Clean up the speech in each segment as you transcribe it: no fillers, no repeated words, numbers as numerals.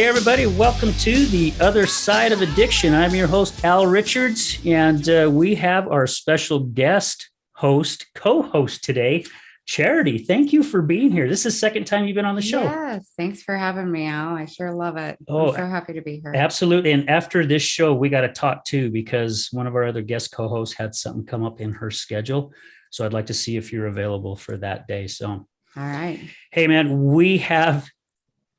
Hey, everybody, welcome to The Other Side of Addiction. I'm your host, Al Richards, and we have our special guest host, co-host today, Charity. Thank you for being here. This is the second time you've been on the show. Yes, thanks for having me, Al. I sure love it. Oh, I'm so happy to be here. Absolutely. And after this show, we got to talk too, because one of our other guest co-hosts had something come up in her schedule. So I'd like to see if you're available for that day. So, all right. Hey, man, we have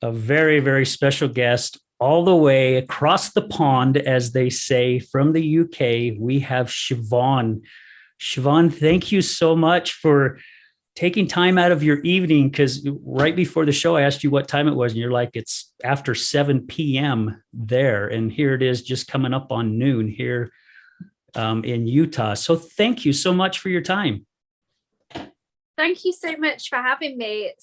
a very, very special guest all the way across the pond, as they say, from the UK. We have Siobhan. Siobhan, thank you so much for taking time out of your evening, because right before the show, I asked you what time it was, and you're like, it's after 7 p.m. there. And here it is, just coming up on noon here in Utah. So thank you so much for your time. Thank you so much for having me.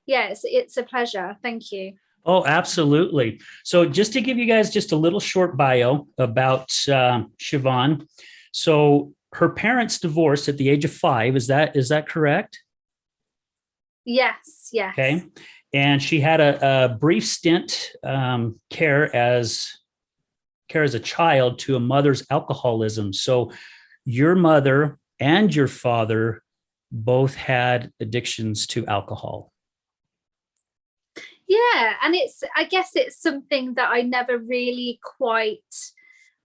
It's a pleasure. Thank you. Oh, absolutely. So just to give you guys just a little short bio about Siobhan. So her parents divorced at the age of 5. Is that correct? Yes. Okay. And she had a brief stint care as a child to a mother's alcoholism. So your mother and your father both had addictions to alcohol. Yeah, and I guess it's something that I never really quite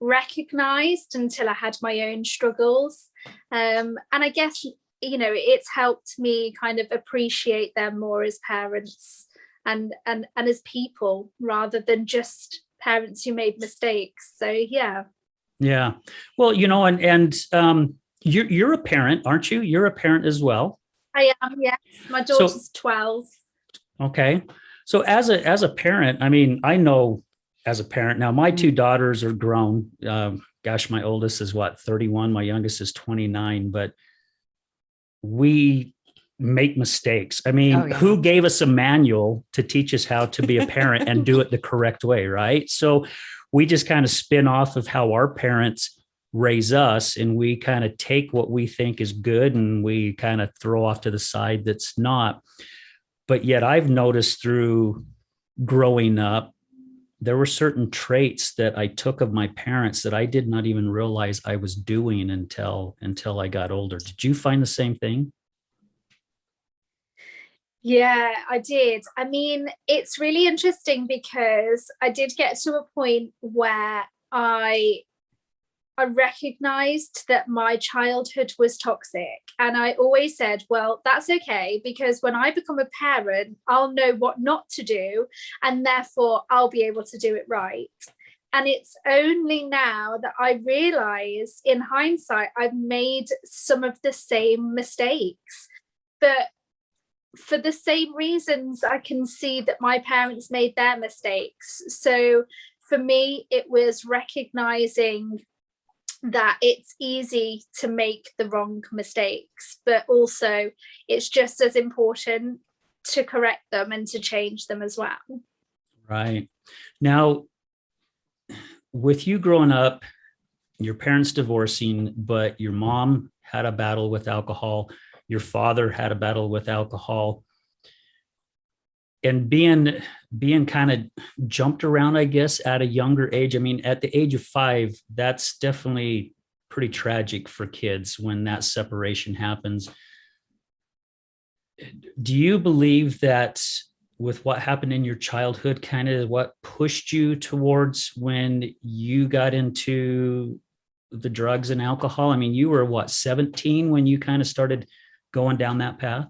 recognized until I had my own struggles. And I guess, it's helped me kind of appreciate them more as parents and as people, rather than just parents who made mistakes. So, yeah. Yeah. Well, and you're a parent, aren't you? You're a parent as well. I am, yes. My daughter's 12. Okay. So as a parent, I mean, I know as a parent now, my two daughters are grown. My oldest is 31. My youngest is 29, but we make mistakes. I mean, Who gave us a manual to teach us how to be a parent and do it the correct way, right? So we just kind of spin off of how our parents raise us, and we kind of take what we think is good and we kind of throw off to the side that's not. But yet I've noticed through growing up, there were certain traits that I took of my parents that I did not even realize I was doing until I got older. Did you find the same thing? Yeah, I did. I mean, it's really interesting because I did get to a point where I recognized that my childhood was toxic. And I always said, well, that's okay, because when I become a parent, I'll know what not to do, and therefore I'll be able to do it right. And it's only now that I realize, in hindsight, I've made some of the same mistakes. But for the same reasons, I can see that my parents made their mistakes. So for me, it was recognizing that it's easy to make the wrong mistakes, but also it's just as important to correct them and to change them as well. Right. Now, with you growing up, your parents divorcing, but your mom had a battle with alcohol, your father had a battle with alcohol, and being kind of jumped around, I guess, at a younger age. I mean, at the age of 5, that's definitely pretty tragic for kids when that separation happens. Do you believe that with what happened in your childhood, kind of what pushed you towards when you got into the drugs and alcohol? I mean, you were 17 when you kind of started going down that path?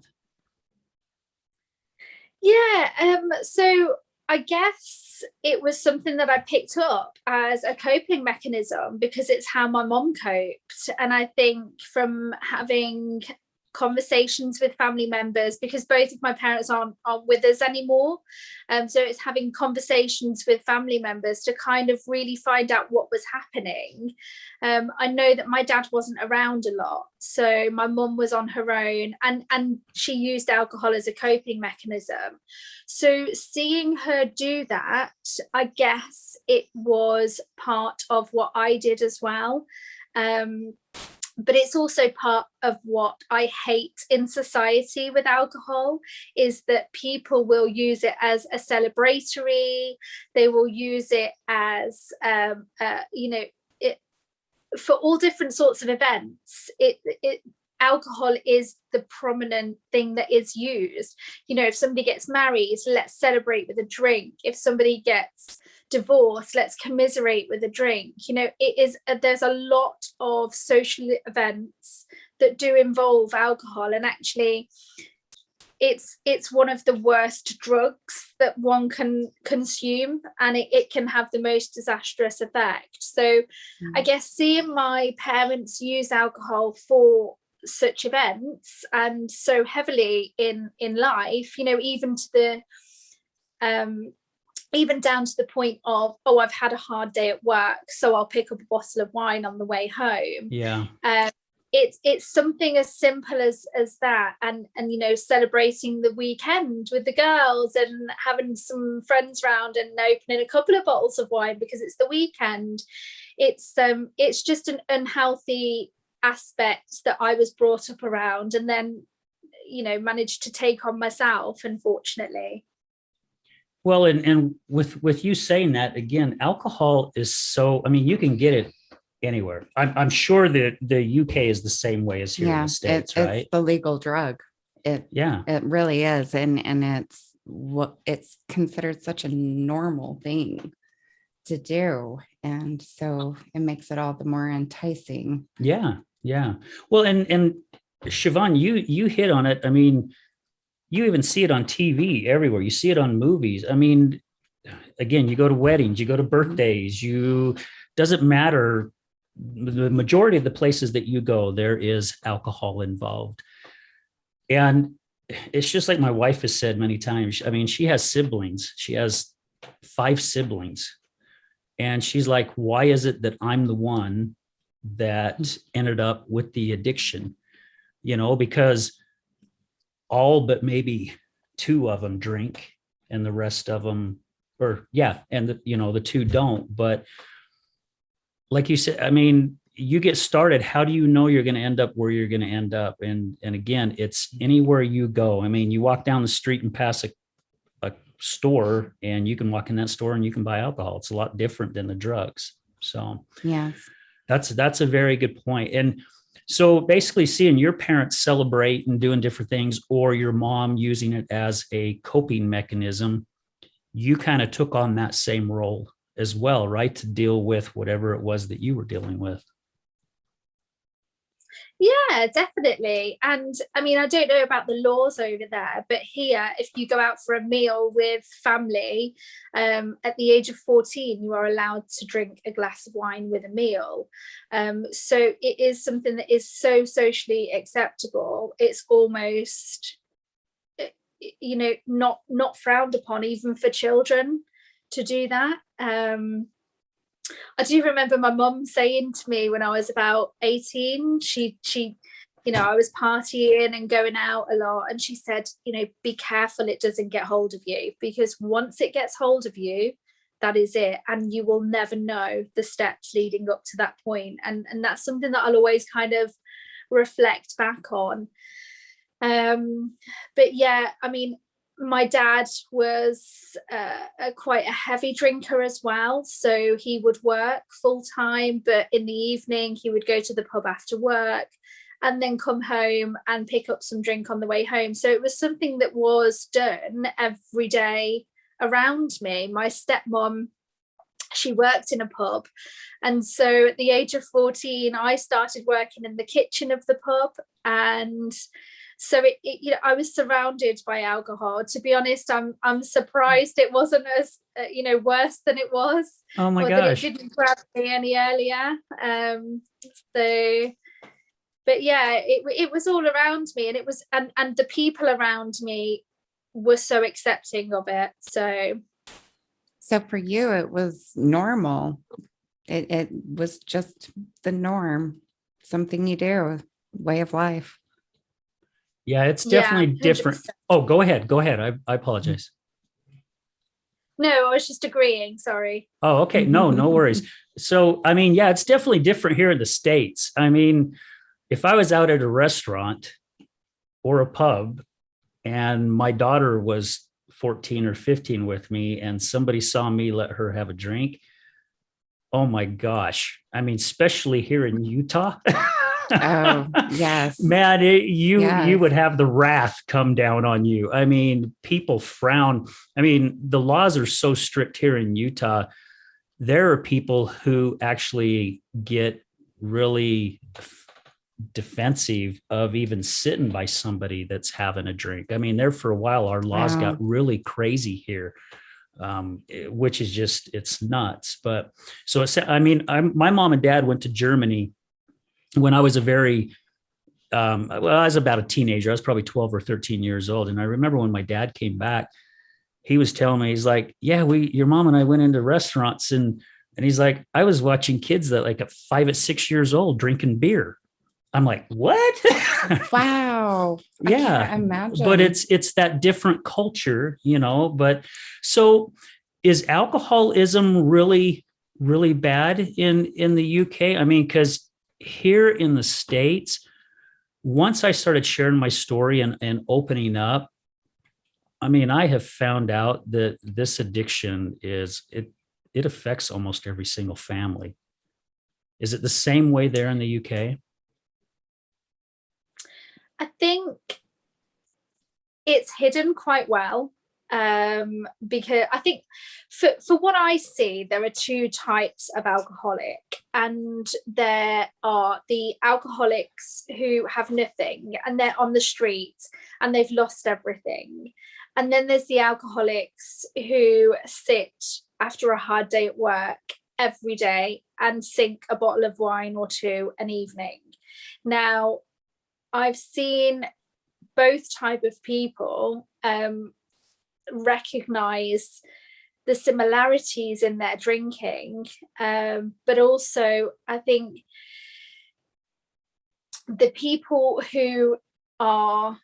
Yeah, so I guess it was something that I picked up as a coping mechanism because it's how my mom coped. And I think from having conversations with family members, because both of my parents aren't with us anymore, so it's having conversations with family members to kind of really find out what was happening. I know that my dad wasn't around a lot, so my mum was on her own, and she used alcohol as a coping mechanism. So seeing her do that, I guess it was part of what I did as well. but it's also part of what I hate in society with alcohol, is that people will use it as a celebratory. They will use it as, it, for all different sorts of events. Alcohol is the prominent thing that is used. If somebody gets married, let's celebrate with a drink. If somebody gets divorced, let's commiserate with a drink. There's a lot of social events that do involve alcohol, and actually it's one of the worst drugs that one can consume, and it can have the most disastrous effect. So I guess seeing my parents use alcohol for such events and so heavily in life, even to the even down to the point of, oh, I've had a hard day at work, so I'll pick up a bottle of wine on the way home. Yeah. It's something as simple as that, and celebrating the weekend with the girls and having some friends round and opening a couple of bottles of wine because it's the weekend. It's just an unhealthy aspect that I was brought up around, and then managed to take on myself, unfortunately. Well, and with you saying that, again, alcohol is so, I mean, you can get it anywhere. I'm sure that the UK is the same way as here in the States, right? It's the legal drug. It really is, and it's considered such a normal thing to do, and so it makes it all the more enticing. Yeah. Well, and Siobhan, you hit on it. I mean, you even see it on TV everywhere. You see it on movies. I mean, again, you go to weddings, you go to birthdays, doesn't matter. The majority of the places that you go, there is alcohol involved. And it's just like my wife has said many times. I mean, she has siblings. She has 5 siblings. And she's like, why is it that I'm the one that ended up with the addiction? Because all but maybe 2 of them drink and the rest of them, the 2 don't. But like you said, I mean, you get started, how do you know you're going to end up where you're going to end up? And again, it's anywhere you go. I mean, you walk down the street and pass a store, and you can walk in that store and you can buy alcohol. It's a lot different than the drugs. So yes, that's a very good point. And so basically seeing your parents celebrate and doing different things, or your mom using it as a coping mechanism, you kind of took on that same role as well, right? To deal with whatever it was that you were dealing with. Yeah, definitely. And I mean, I don't know about the laws over there, but here, if you go out for a meal with family, at the age of 14, you are allowed to drink a glass of wine with a meal. So it is something that is so socially acceptable. It's almost, not frowned upon, even for children to do that. I do remember my mum saying to me when I was about 18, she I was partying and going out a lot, and she said, be careful it doesn't get hold of you, because once it gets hold of you, that is it, and you will never know the steps leading up to that point. And that's something that I'll always kind of reflect back on. But yeah, I mean, my dad was quite a heavy drinker as well. So he would work full time, but in the evening he would go to the pub after work and then come home and pick up some drink on the way home. So it was something that was done every day around me. My stepmom, she worked in a pub. And so at the age of 14, I started working in the kitchen of the pub. And so I was surrounded by alcohol. To be honest, I'm surprised it wasn't as worse than it was. Oh my gosh! That it didn't grab me any earlier. But yeah, it was all around me, and it was, and the people around me were so accepting of it. So for you, it was normal. It was just the norm, something you do, way of life. Yeah, it's definitely different. 100%. Oh, go ahead. I apologize. No, I was just agreeing. Sorry. Oh, okay. No worries. So, I mean, yeah, it's definitely different here in the States. I mean, if I was out at a restaurant or a pub and my daughter was 14 or 15 with me and somebody saw me let her have a drink, oh my gosh. I mean, especially here in Utah. Oh, yes. Man, you Yes. would have the wrath come down on you. I mean, people frown. I mean, the laws are so strict here in Utah. There are people who actually get really defensive of even sitting by somebody that's having a drink. I mean, there for a while, our laws Wow. got really crazy here, which is just, it's nuts. But so it's, I mean, my mom and dad went to Germany when I was I was about a teenager. I was probably 12 or 13 years old. And I remember when my dad came back, he was telling me, he's like, yeah, your mom and I went into restaurants and he's like, I was watching kids that like at 5 or 6 years old drinking beer. I'm like, what? Wow. Yeah. I can't imagine. But it's that different culture, but so is alcoholism really, really bad in the UK? I mean, because here in the States, once I started sharing my story and opening up, I mean, I have found out that this addiction it affects almost every single family. Is it the same way there in the UK? I think it's hidden quite well, because I think for what I see, there are two types of alcoholic, and there are the alcoholics who have nothing and they're on the street and they've lost everything. And then there's the alcoholics who sit after a hard day at work every day and sink a bottle of wine or two an evening. Now, I've seen both type of people recognize the similarities in their drinking, but also I think the people who are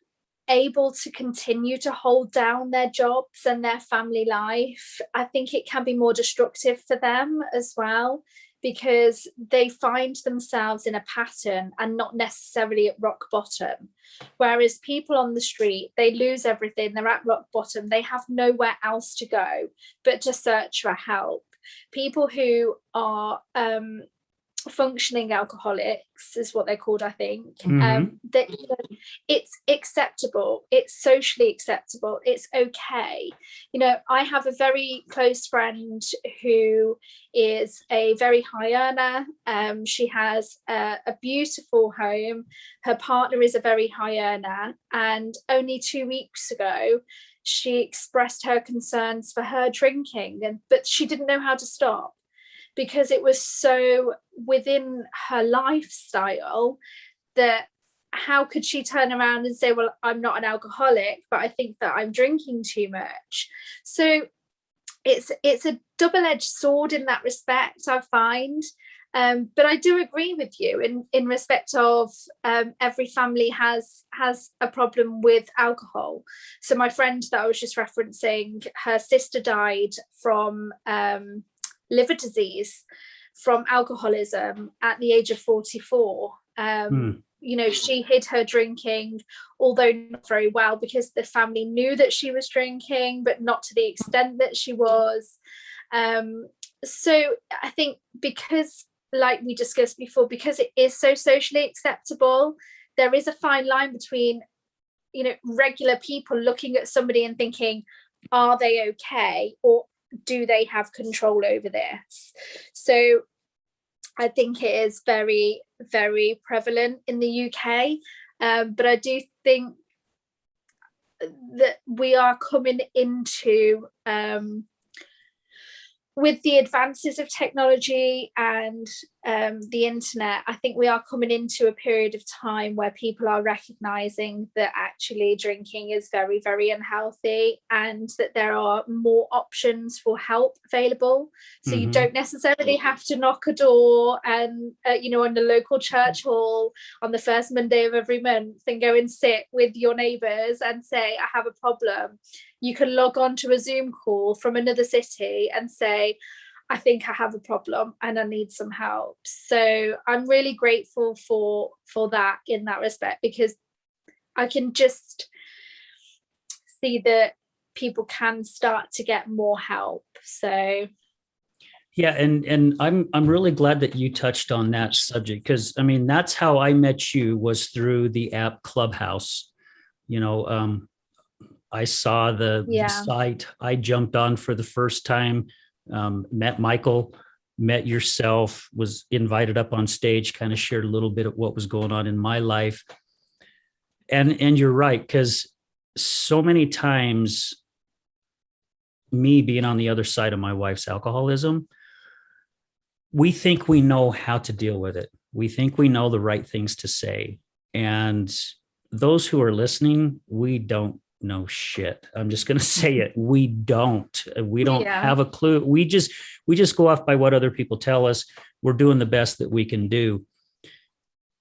able to continue to hold down their jobs and their family life, I think it can be more destructive for them as well, because they find themselves in a pattern and not necessarily at rock bottom. Whereas people on the street, they lose everything, they're at rock bottom, they have nowhere else to go but to search for help. People who are functioning alcoholics is what they're called, I think. That it's acceptable, it's socially acceptable, it's okay. I have a very close friend who is a very high earner. She has a beautiful home. Her partner is a very high earner, and only 2 weeks ago she expressed her concerns for her drinking, but she didn't know how to stop, because it was so within her lifestyle that how could she turn around and say, well, I'm not an alcoholic, but I think that I'm drinking too much. So it's a double-edged sword in that respect, I find. But I do agree with you in respect of every family has a problem with alcohol. So my friend that I was just referencing, her sister died from liver disease from alcoholism at the age of 44. She hid her drinking, although not very well, because the family knew that she was drinking, but not to the extent that she was. So I think because, like we discussed before, because it is so socially acceptable, there is a fine line between, regular people looking at somebody and thinking, are they okay? Or do they have control over this? So I think it is very, very prevalent in the UK. But I do think that we are coming into, with the advances of technology and the internet, I think we are coming into a period of time where people are recognizing that actually drinking is very, very unhealthy, and that there are more options for help available. So you don't necessarily have to knock a door and, on the local church hall on the first Monday of every month and go and sit with your neighbors and say, I have a problem. You can log on to a Zoom call from another city and say, I think I have a problem and I need some help. So I'm really grateful for that in that respect, because I can just see that people can start to get more help. So yeah, and I'm really glad that you touched on that subject, because I mean that's how I met you, was through the app Clubhouse. You know, I saw the site, I jumped on for the first time, met Michael, met yourself, was invited up on stage, kind of shared a little bit of what was going on in my life. And you're right, because so many times, me being on the other side of my wife's alcoholism, we think we know how to deal with it. We think we know the right things to say. And those who are listening, we don't know shit. I'm just going to say it. We don't have a clue. We just go off by what other people tell us. We're doing the best that we can do.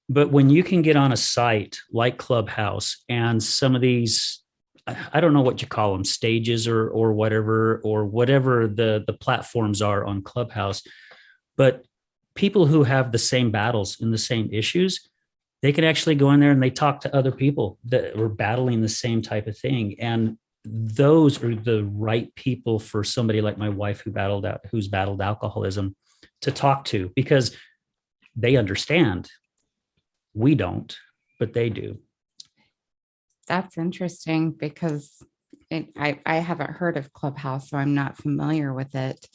But when you can get on a site like Clubhouse and some of these, I don't know what you call them, stages or whatever the platforms are on Clubhouse, but people who have the same battles and the same issues, they can actually go in there and they talk to other people that were battling the same type of thing. And those are the right people for somebody like my wife who's battled alcoholism to talk to, because they understand. We don't, but they do. That's interesting, because I haven't heard of Clubhouse, so I'm not familiar with it.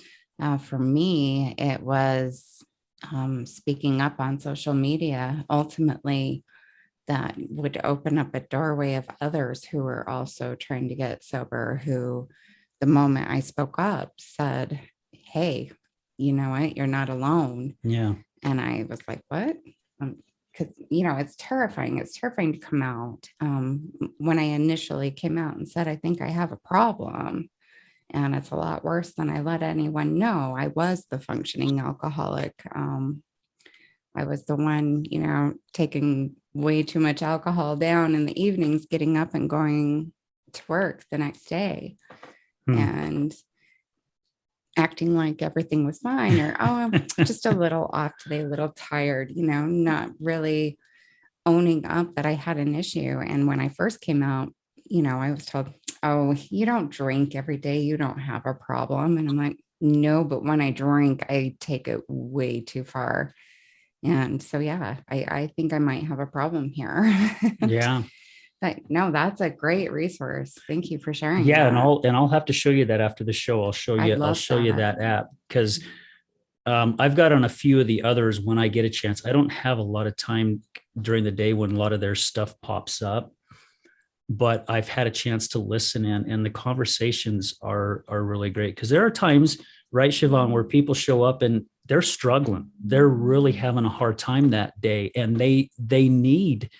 For me, it was speaking up on social media, ultimately, that would open up a doorway of others who were also trying to get sober, who the moment I spoke up said, hey, you know what, you're not alone. Yeah. And I was like, what? Because, it's terrifying. It's terrifying to come out. When I initially came out and said, I think I have a problem, and it's a lot worse than I let anyone know. I was the functioning alcoholic. I was the one, taking way too much alcohol down in the evenings, getting up and going to work the next day and acting like everything was fine, or, oh, I'm just a little off today, a little tired, not really owning up that I had an issue. And when I first came out, I was told, oh, you don't drink every day, you don't have a problem. And I'm like, no, but when I drink, I take it way too far. And so, yeah, I think I might have a problem here. Yeah. But no, that's a great resource. Thank you for sharing. Yeah. That. And I'll have to show you that after the show. I'll show you that app, because I've got on a few of the others when I get a chance. I don't have a lot of time during the day when a lot of their stuff pops up, but I've had a chance to listen in, and the conversations are really great. Because there are times, right, Siobhan, where people show up and they're struggling. They're really having a hard time that day, and they need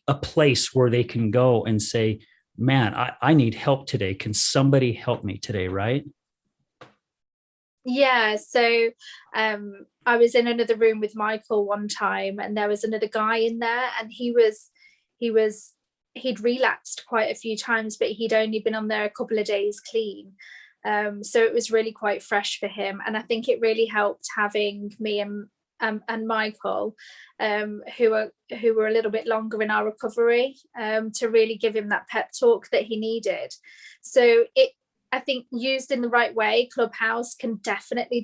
a place where they can go and say, man, I need help today. Can somebody help me today? Right? Yeah. So I was in another room with Michael one time, and there was another guy in there, and he'd relapsed quite a few times, but he'd only been on there a couple of days clean. So it was really quite fresh for him. And I think it really helped having me and Michael, who were a little bit longer in our recovery, to really give him that pep talk that he needed. So I think used in the right way, Clubhouse can definitely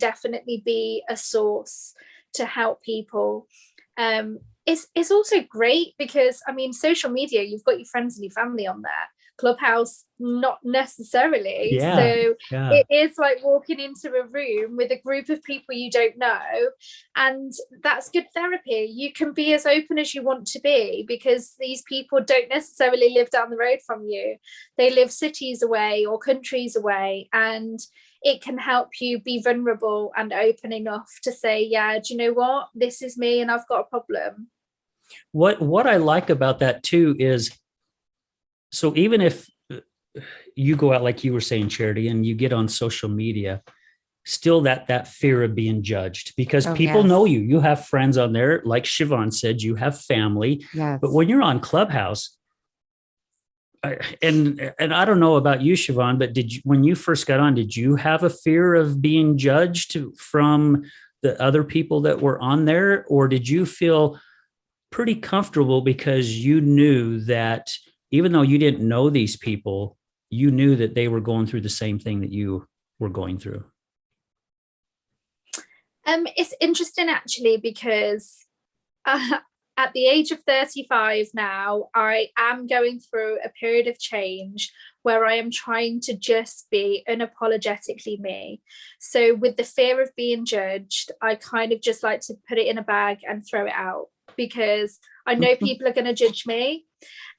be a source to help people. It's also great because, I mean, social media, you've got your friends and your family on there. Clubhouse, not necessarily. Yeah, so yeah. It is like walking into a room with a group of people you don't know, and that's good therapy. You can be as open as you want to be, because these people don't necessarily live down the road from you. They live cities away or countries away, and it can help you be vulnerable and open enough to say, yeah, do you know what, this is me and I've got a problem. What I like about that too is, so even if you go out, like you were saying, Charity, and you get on social media, still that fear of being judged, because people know you have friends on there. Like Siobhan said, you have family. Yes. But when you're on Clubhouse, and I don't know about you, Siobhan, but when you first got on, did you have a fear of being judged from the other people that were on there, or did you feel pretty comfortable because you knew that even though you didn't know these people, you knew that they were going through the same thing that you were going through? It's interesting actually, because at the age of 35 now, I am going through a period of change where I am trying to just be unapologetically me. So with the fear of being judged, I kind of just like to put it in a bag and throw it out, because I know people are going to judge me.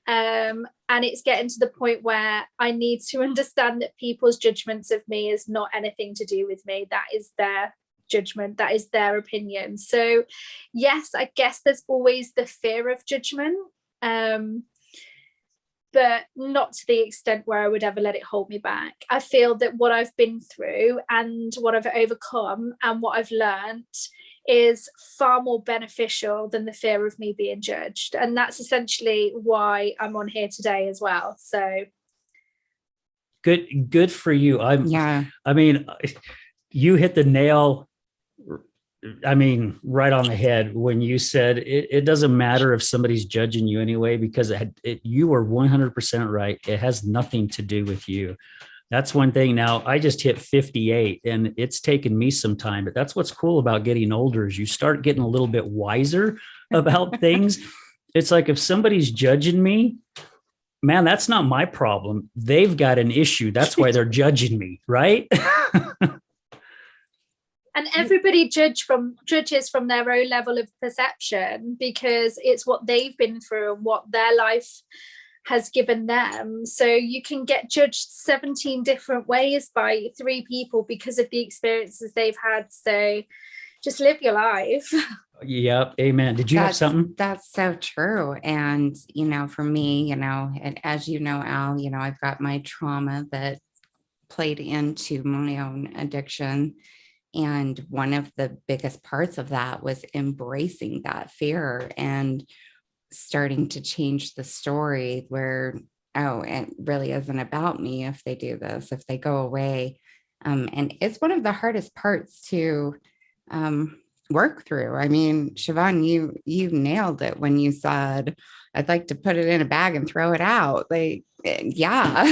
And it's getting to the point where I need to understand that people's judgments of me is not anything to do with me. That is their judgment, that is their opinion. So yes, I guess there's always the fear of judgment, but not to the extent where I would ever let it hold me back. I feel that what I've been through and what I've overcome and what I've learned is far more beneficial than the fear of me being judged. And that's essentially why I'm on here today as well. So good for you. I mean, you hit the nail, I mean, right on the head when you said it doesn't matter if somebody's judging you anyway, because you were 100% right. It has nothing to do with you. That's one thing. Now, I just hit 58 and it's taken me some time, but that's what's cool about getting older is you start getting a little bit wiser about things. It's like if somebody's judging me, man, that's not my problem. They've got an issue. That's why they're judging me, right? And everybody judges from their own level of perception, because it's what they've been through and what their life has given them. So you can get judged 17 different ways by 3 people because of the experiences they've had. So just live your life. Yep. Amen. Did you have something? That's so true. And, for me, and as you know, Al, I've got my trauma that played into my own addiction. And one of the biggest parts of that was embracing that fear and starting to change the story where, it really isn't about me if they do this, if they go away. And it's one of the hardest parts to work through. I mean, Siobhan, you nailed it when you said, I'd like to put it in a bag and throw it out. Like, yeah,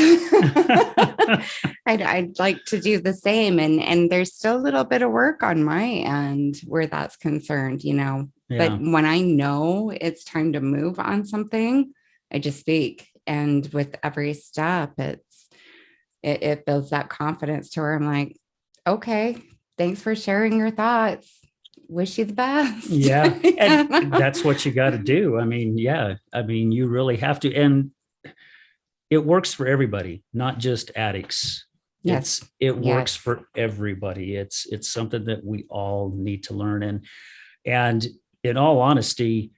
I'd like to do the same. And there's still a little bit of work on my end where that's concerned, Yeah. But when I know it's time to move on something, I just speak. And with every step, it builds that confidence to where I'm like, okay, thanks for sharing your thoughts. Wish you the best. Yeah. And that's what you got to do. I mean, you really have to. And it works for everybody, not just addicts. Yes. It works for everybody. It's something that we all need to learn. And in all honesty,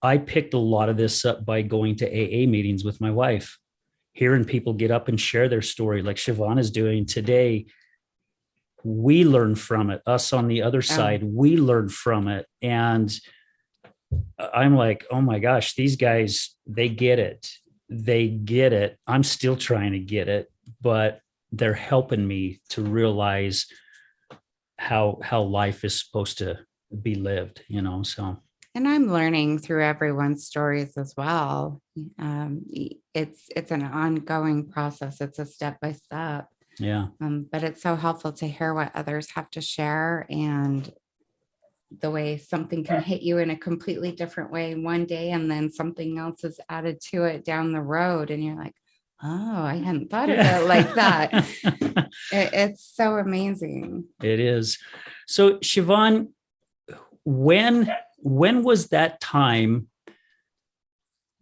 I picked a lot of this up by going to AA meetings with my wife, hearing people get up and share their story like Siobhan is doing today. We learn from it. Us on the other side, we learn from it. And I'm like, oh my gosh, these guys, they get it. They get it. I'm still trying to get it, but they're helping me to realize how life is supposed to be lived, so. And I'm learning through everyone's stories as well. It's an ongoing process. It's a step by step. Yeah. But it's so helpful to hear what others have to share and the way something can hit you in a completely different way one day, and then something else is added to it down the road. And you're like, oh, I hadn't thought of it like that. It's so amazing. It is. So Siobhan, when was that time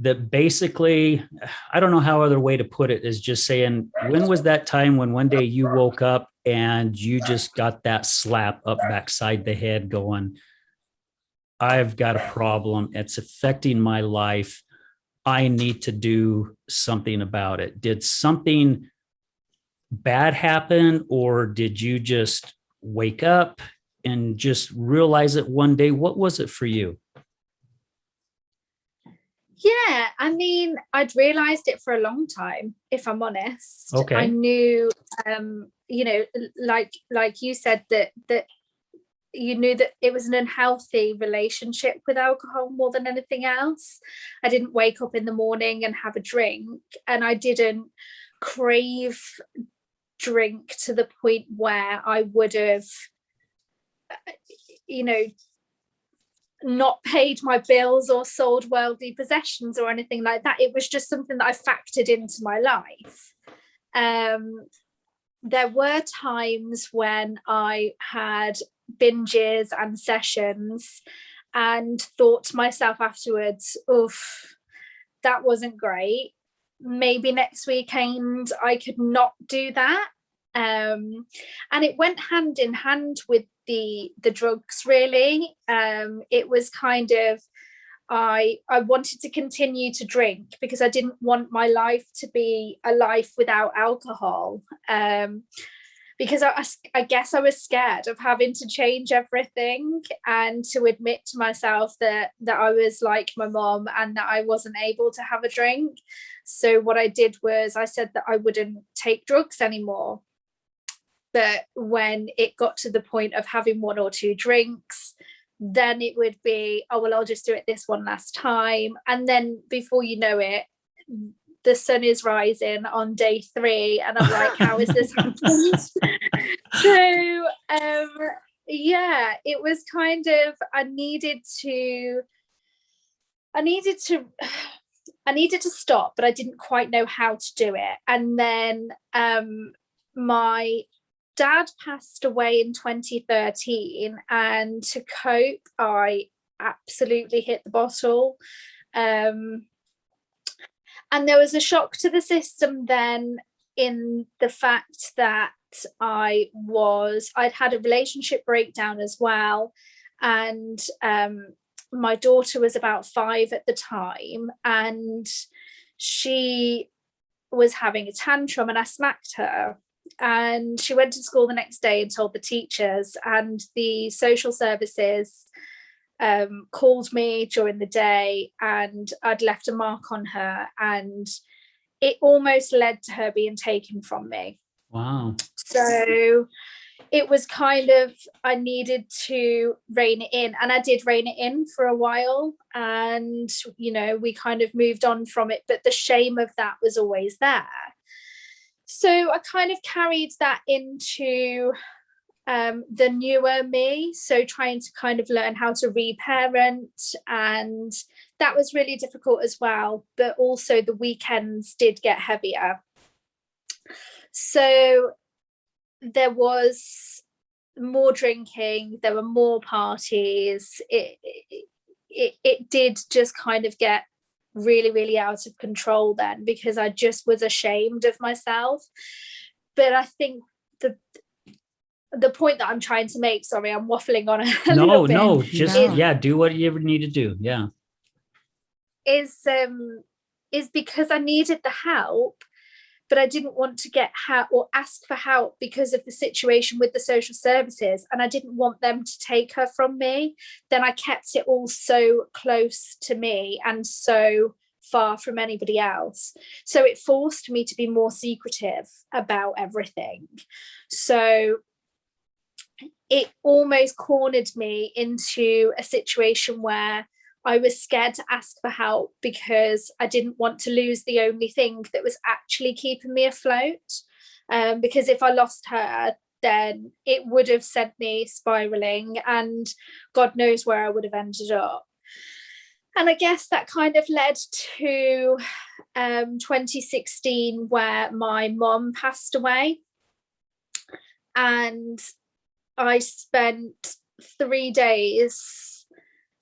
that basically, I don't know how other way to put it, is just saying, when was that time when one day you woke up and you just got that slap up backside the head going, I've got a problem. It's affecting my life. I need to do something about it. Did something bad happen, or did you just wake up and just realize it one day? What was it for you? Yeah, I mean, I'd realized it for a long time, if I'm honest. Okay. I knew, you know, like you said, that you knew that it was an unhealthy relationship with alcohol more than anything else. I didn't wake up in the morning and have a drink, and I didn't crave drink to the point where I would have, you know, not paid my bills or sold worldly possessions or anything like that. It was just something that I factored into my life. There were times when I had binges and sessions and thought to myself afterwards, oof, that wasn't great. Maybe next weekend I could not do that. And it went hand in hand with the drugs, really. It was kind of, I wanted to continue to drink because I didn't want my life to be a life without alcohol. Because I guess I was scared of having to change everything and to admit to myself that I was like my mom and that I wasn't able to have a drink. So what I did was I said that I wouldn't take drugs anymore. But when it got to the point of having one or two drinks, then it would be, oh, well, I'll just do it this one last time. And then before you know it, the sun is rising on day 3. And I'm like, how is this happened? So, yeah, it was kind of, I needed to stop, but I didn't quite know how to do it. And then my dad passed away in 2013, and to cope, I absolutely hit the bottle. And there was a shock to the system then, in the fact that I'd had a relationship breakdown as well. And my daughter was about 5 at the time, and she was having a tantrum, and I smacked her. And she went to school the next day and told the teachers, and the social services called me during the day, and I'd left a mark on her, and it almost led to her being taken from me. Wow. So it was kind of, I needed to rein it in, and I did rein it in for a while, and we kind of moved on from it, but the shame of that was always there. So I kind of carried that into the newer me, so trying to kind of learn how to reparent, and that was really difficult as well. But also the weekends did get heavier, so there was more drinking, there were more parties. It did just kind of get really, really out of control then, because I just was ashamed of myself. But I think the point that I'm trying to make, sorry, I'm waffling on a little bit. No, just do what you ever need to do. Yeah. Is because I needed the help, but I didn't want to get help or ask for help because of the situation with the social services, and I didn't want them to take her from me. Then I kept it all so close to me and so far from anybody else. So it forced me to be more secretive about everything. So it almost cornered me into a situation where I was scared to ask for help because I didn't want to lose the only thing that was actually keeping me afloat. Because if I lost her, then it would have sent me spiraling, and God knows where I would have ended up. And I guess that kind of led to 2016, where my mom passed away. And I spent 3 days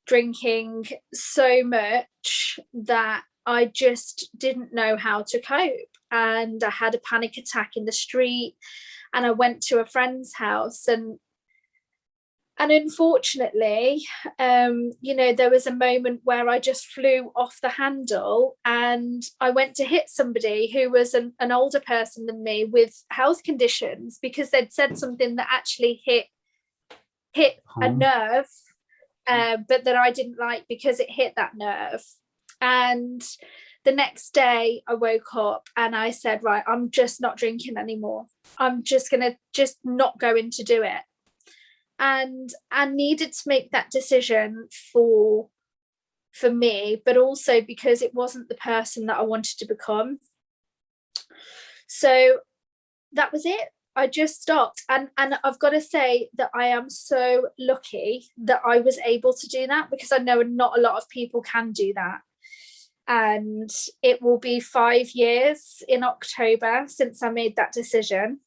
drinking so much that I just didn't know how to cope. And I had a panic attack in the street, and I went to a friend's house, and unfortunately, there was a moment where I just flew off the handle, and I went to hit somebody who was an older person than me with health conditions, because they'd said something that actually hit a nerve, but that I didn't like because it hit that nerve. And the next day I woke up and I said, right, I'm just not drinking anymore. I'm just going to just not going to do it. And I needed to make that decision for me, but also because it wasn't the person that I wanted to become. So that was it. I just stopped. And I've got to say that I am so lucky that I was able to do that, because I know not a lot of people can do that. And it will be 5 years in October since I made that decision.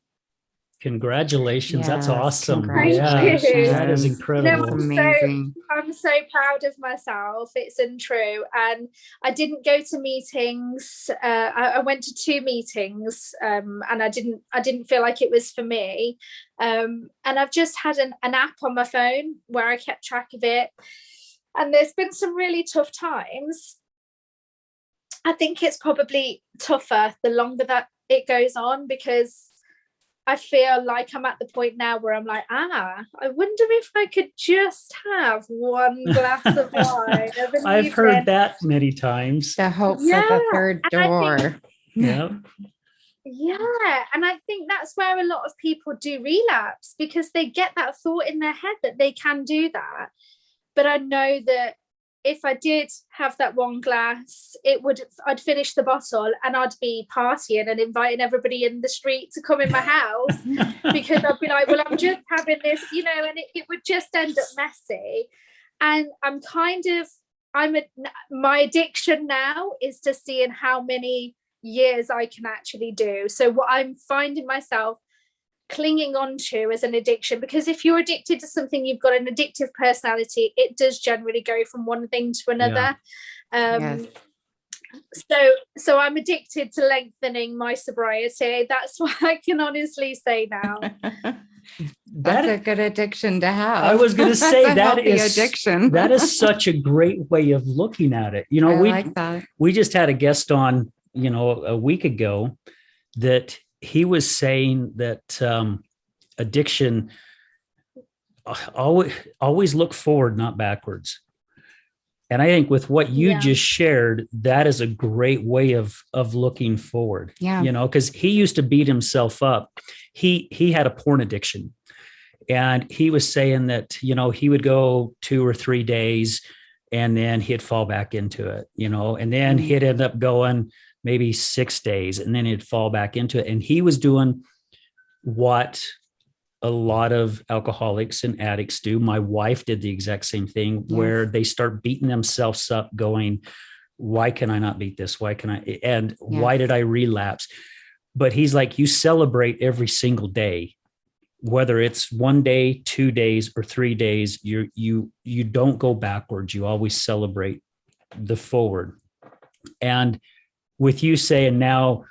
Congratulations. That's Yes, awesome. congratulations. Yeah, that is incredible. That's amazing. I'm so proud of myself. It's untrue. And I didn't go to meetings. I went to 2 meetings, and I didn't feel like it was for me. And I've just had an app on my phone where I kept track of it. And there's been some really tough times. I think it's probably tougher the longer that it goes on, because I feel like I'm at the point now where I'm like, I wonder if I could just have one glass of wine. I've heard that many times. The hope for the third door. Yeah. Yeah. And I think that's where a lot of people do relapse, because they get that thought in their head that they can do that. But I know that if I did have that one glass, I'd finish the bottle and I'd be partying and inviting everybody in the street to come in my house, because I'd be like, well, I'm just having this, and it would just end up messy. And my addiction now is to seeing how many years I can actually do. So what I'm finding myself clinging on to as an addiction, because if you're addicted to something, you've got an addictive personality, it does generally go from one thing to another. Yes. So I'm addicted to lengthening my sobriety. That's what I can honestly say now. That's a good addiction to have. I was going to say that is addiction. That is such a great way of looking at it. I like that. We just had a guest on, a week ago, that he was saying that addiction, always look forward, not backwards. And I think with what you just shared, that is a great way of looking forward. Yeah. Because he used to beat himself up. He had a porn addiction, and he was saying that, he would go 2 or 3 days and then he'd fall back into it, and then he'd end up going maybe 6 days, and then he'd fall back into it. And he was doing what a lot of alcoholics and addicts do. My wife did the exact same thing, where they start beating themselves up going, why can I not beat this? Why can I? And why did I relapse? But he's like, you celebrate every single day, whether it's 1 day, 2 days, or 3 days, you don't go backwards. You always celebrate the forward. And with you saying now,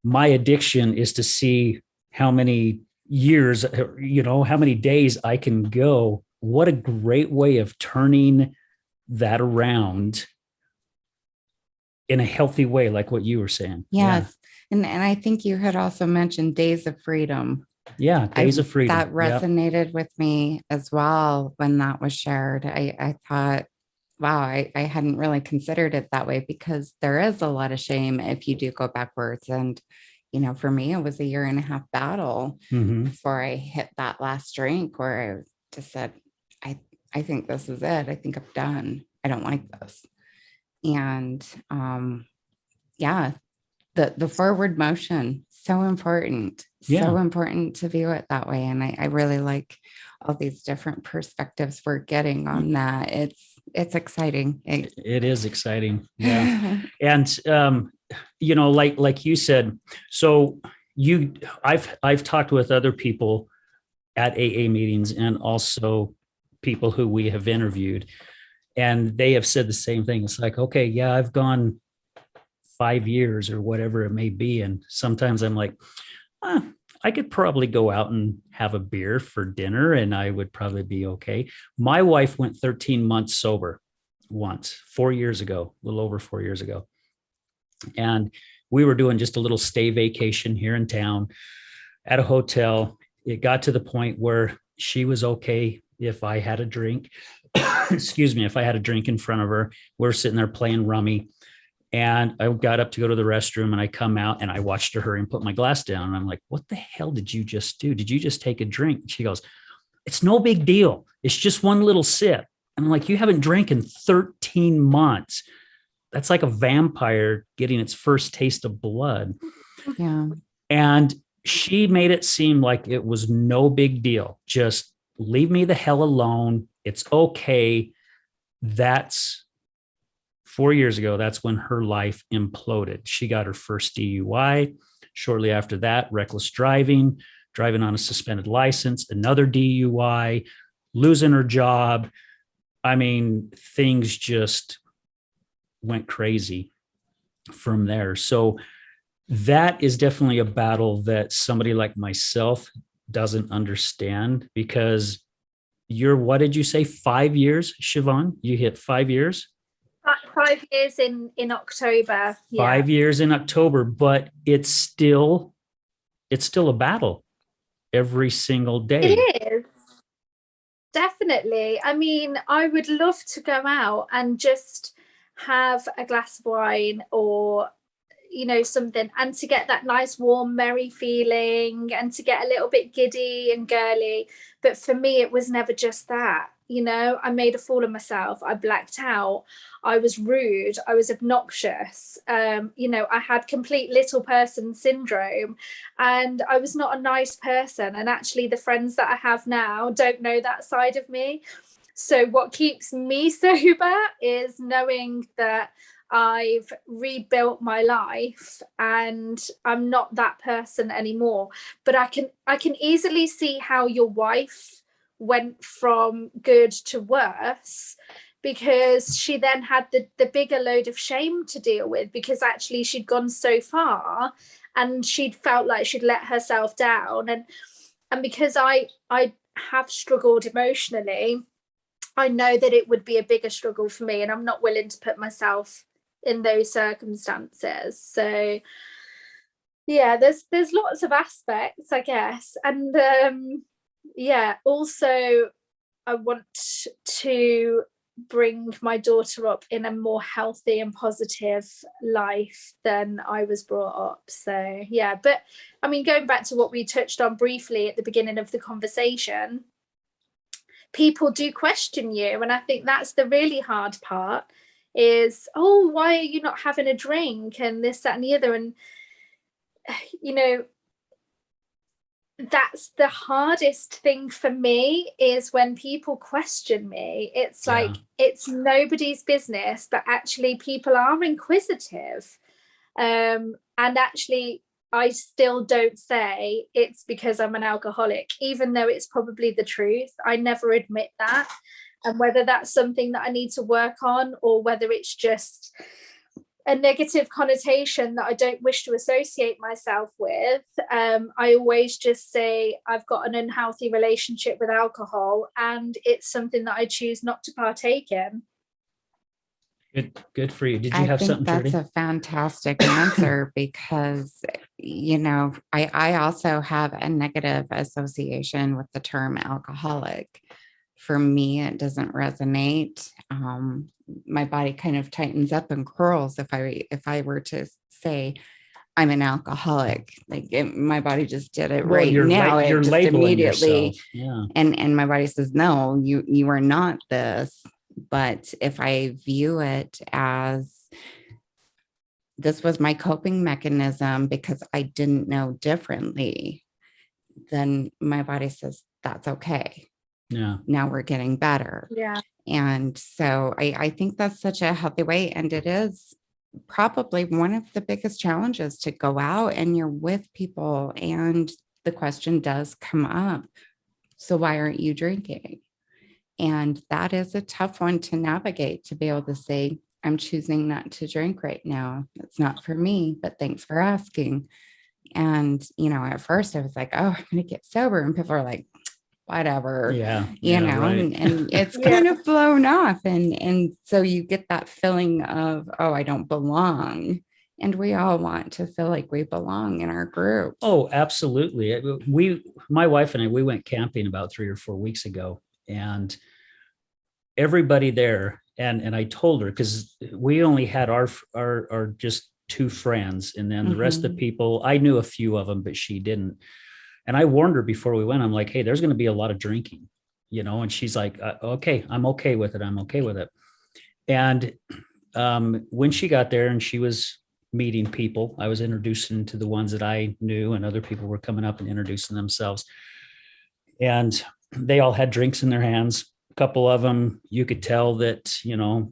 my addiction is to see how many years, how many days I can go. What a great way of turning that around in a healthy way, like what you were saying. Yes. Yeah. And I think you had also mentioned days of freedom. Yeah, days of freedom. That resonated with me as well when that was shared. I thought, wow, I hadn't really considered it that way, because there is a lot of shame if you do go backwards. And, for me, it was a 1.5 year battle before I hit that last drink, where I just said, I think this is it. I think I'm done. I don't like this. And the forward motion, so important. So important to view it that way. And I really like all these different perspectives we're getting on that. It's exciting. It is exciting. Yeah. And, like you said, so I've talked with other people at AA meetings, and also people who we have interviewed, and they have said the same thing. It's like, okay, yeah, I've gone 5 years or whatever it may be. And sometimes I'm like, I could probably go out and have a beer for dinner and I would probably be okay. My wife went 13 months sober once, 4 years ago, a little over 4 years ago. And we were doing just a little stay vacation here in town at a hotel. It got to the point where she was okay if I had a drink, excuse me, if I had a drink in front of her. We're sitting there playing rummy. And I got up to go to the restroom and I come out and I watched her and put my glass down. And I'm like, what the hell did you just do? Did you just take a drink? And she goes, it's no big deal. It's just one little sip. And I'm like, you haven't drank in 13 months. That's like a vampire getting its first taste of blood. Yeah. And she made it seem like it was no big deal. Just leave me the hell alone. It's okay. That's 4 years ago. That's when her life imploded. She got her first DUI. Shortly after that, reckless driving on a suspended license, another DUI, losing her job. I mean, things just went crazy from there. So that is definitely a battle that somebody like myself doesn't understand, because what did you say, 5 years, Siobhan? You hit 5 years? 5 years in October. Yeah. 5 years in October, but it's still a battle every single day. It is. Definitely. I mean, I would love to go out and just have a glass of wine or, something, and to get that nice, warm, merry feeling and to get a little bit giddy and girly. But for me, it was never just that. I made a fool of myself. I blacked out. I was rude. I was obnoxious. I had complete little person syndrome, and I was not a nice person. And actually, the friends that I have now don't know that side of me. So what keeps me sober is knowing that I've rebuilt my life and I'm not that person anymore. But I can easily see how your wife went from good to worse, because she then had the bigger load of shame to deal with, because actually she'd gone so far and she'd felt like she'd let herself down. And because I have struggled emotionally, I know that it would be a bigger struggle for me, and I'm not willing to put myself in those circumstances. So yeah, there's lots of aspects, I guess. And also I want to bring my daughter up in a more healthy and positive life than I was brought up. So yeah, but I mean, going back to what we touched on briefly at the beginning of the conversation, people do question you, and I think that's the really hard part, is, oh, why are you not having a drink, and this, that, and the other. And that's the hardest thing for me, is when people question me. It's like, it's nobody's business, but actually people are inquisitive. And actually, I still don't say it's because I'm an alcoholic, even though it's probably the truth. I never admit that. And whether that's something that I need to work on, or whether it's just a negative connotation that I don't wish to associate myself with, I always just say I've got an unhealthy relationship with alcohol, and it's something that I choose not to partake in. Good for you. Did you have something? That's a fantastic answer, because I also have a negative association with the term alcoholic. For me, it doesn't resonate. My body kind of tightens up and curls if I were to say I'm an alcoholic. Like my body just did it right now. You're just labeling immediately, yourself. Yeah. And my body says, no, you are not this. But if I view it as this was my coping mechanism because I didn't know differently, then my body says, that's okay. Yeah. Now we're getting better. Yeah. And so I think that's such a healthy way. And it is probably one of the biggest challenges, to go out and you're with people and the question does come up, so why aren't you drinking? And that is a tough one to navigate, to be able to say, I'm choosing not to drink right now. It's not for me, but thanks for asking. And, at first I was like, oh, I'm going to get sober. And people are like, whatever, right. and it's kind of blown off. And so you get that feeling of, oh, I don't belong. And we all want to feel like we belong in our group. Oh, absolutely. My wife and I, we went camping about 3 or 4 weeks ago, and everybody there. And I told her, because we only had our just two friends, and then the rest of the people, I knew a few of them, but she didn't. And I warned her before we went. I'm like, hey, there's going to be a lot of drinking, and she's like, okay, I'm okay with it. I'm okay with it. And when she got there and she was meeting people, I was introducing to the ones that I knew, and other people were coming up and introducing themselves. And they all had drinks in their hands. A couple of them, you could tell that,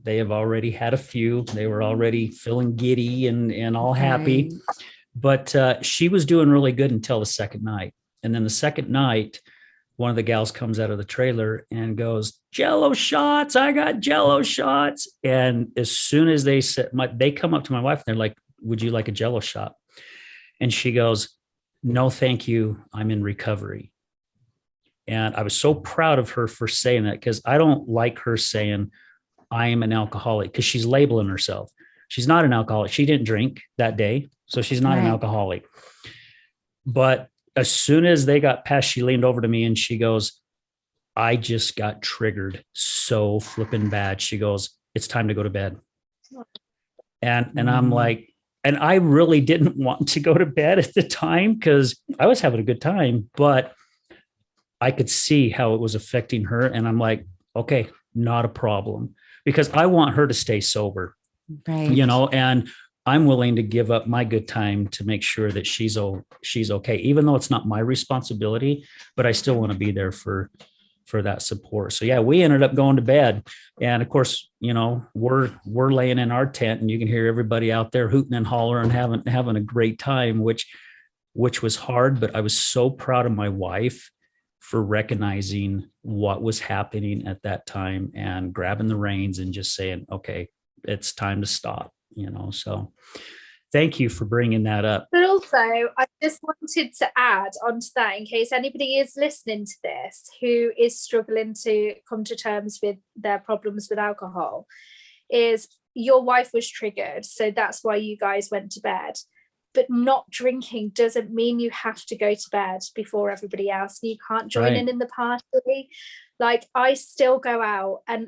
they have already had a few. They were already feeling giddy and all happy. But she was doing really good until the second night. And then the second night, one of the gals comes out of the trailer and goes, Jello shots. I got Jello shots. And as soon as they said, they come up to my wife and they're like, would you like a Jello shot? And she goes, no, thank you. I'm in recovery. And I was so proud of her for saying that, because I don't like her saying I am an alcoholic, because she's labeling herself. She's not an alcoholic. She didn't drink that day, so she's not an alcoholic. But as soon as they got past, she leaned over to me and she goes, I just got triggered so flipping bad. She goes, it's time to go to bed. And I'm like, and I really didn't want to go to bed at the time because I was having a good time, but I could see how it was affecting her. And I'm like, okay, not a problem, because I want her to stay sober, right. And I'm willing to give up my good time to make sure that she's okay, even though it's not my responsibility, but I still want to be there for that support. So yeah, we ended up going to bed. And of course, we're laying in our tent and you can hear everybody out there hooting and hollering, having a great time, which was hard, but I was so proud of my wife for recognizing what was happening at that time and grabbing the reins and just saying, okay, it's time to stop, so thank you for bringing that up. But also, I just wanted to add onto that, in case anybody is listening to this who is struggling to come to terms with their problems with alcohol, is your wife was triggered. So that's why you guys went to bed. But not drinking doesn't mean you have to go to bed before everybody else. You can't join in the party. Like, I still go out and,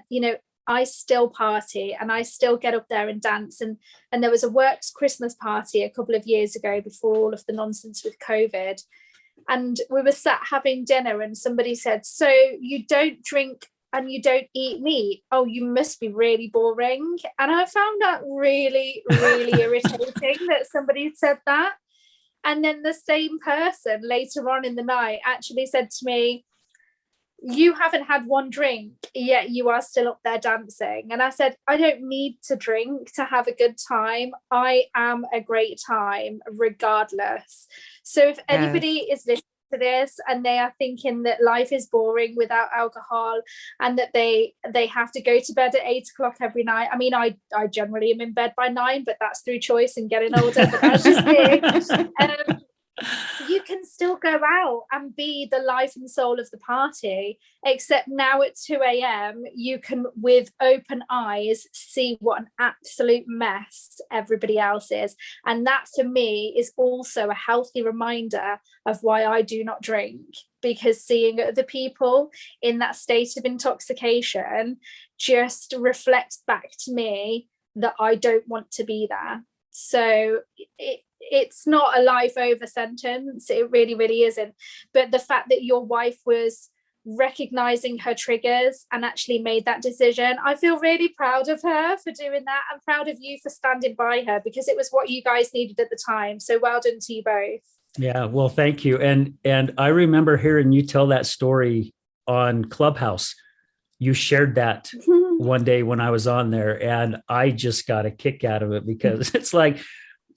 I still party and I still get up there and dance. And there was a works Christmas party a couple of years ago before all of the nonsense with COVID. And we were sat having dinner and somebody said, so you don't drink and you don't eat meat? Oh, you must be really boring. And I found that really, really irritating that somebody said that. And then the same person later on in the night actually said to me, you haven't had one drink, yet you are still up there dancing. And I said, I don't need to drink to have a good time. I am a great time regardless. So if anybody is listening to this and they are thinking that life is boring without alcohol and that they have to go to bed at 8 o'clock every night. I mean, I generally am in bed by 9, but that's through choice and getting older, but that's just me. You can still go out and be the life and soul of the party, except now at 2 a.m. you can, with open eyes, see what an absolute mess everybody else is. And that, for me, is also a healthy reminder of why I do not drink, because seeing other people in that state of intoxication just reflects back to me that I don't want to be there. So it's not a life over sentence. It really, really isn't. But the fact that your wife was recognizing her triggers and actually made that decision, I feel really proud of her for doing that. I'm proud of you for standing by her, because it was what you guys needed at the time. So well done to you both. Yeah, well, thank you. And I remember hearing you tell that story on Clubhouse. You shared that one day when I was on there, and I just got a kick out of it, because it's like,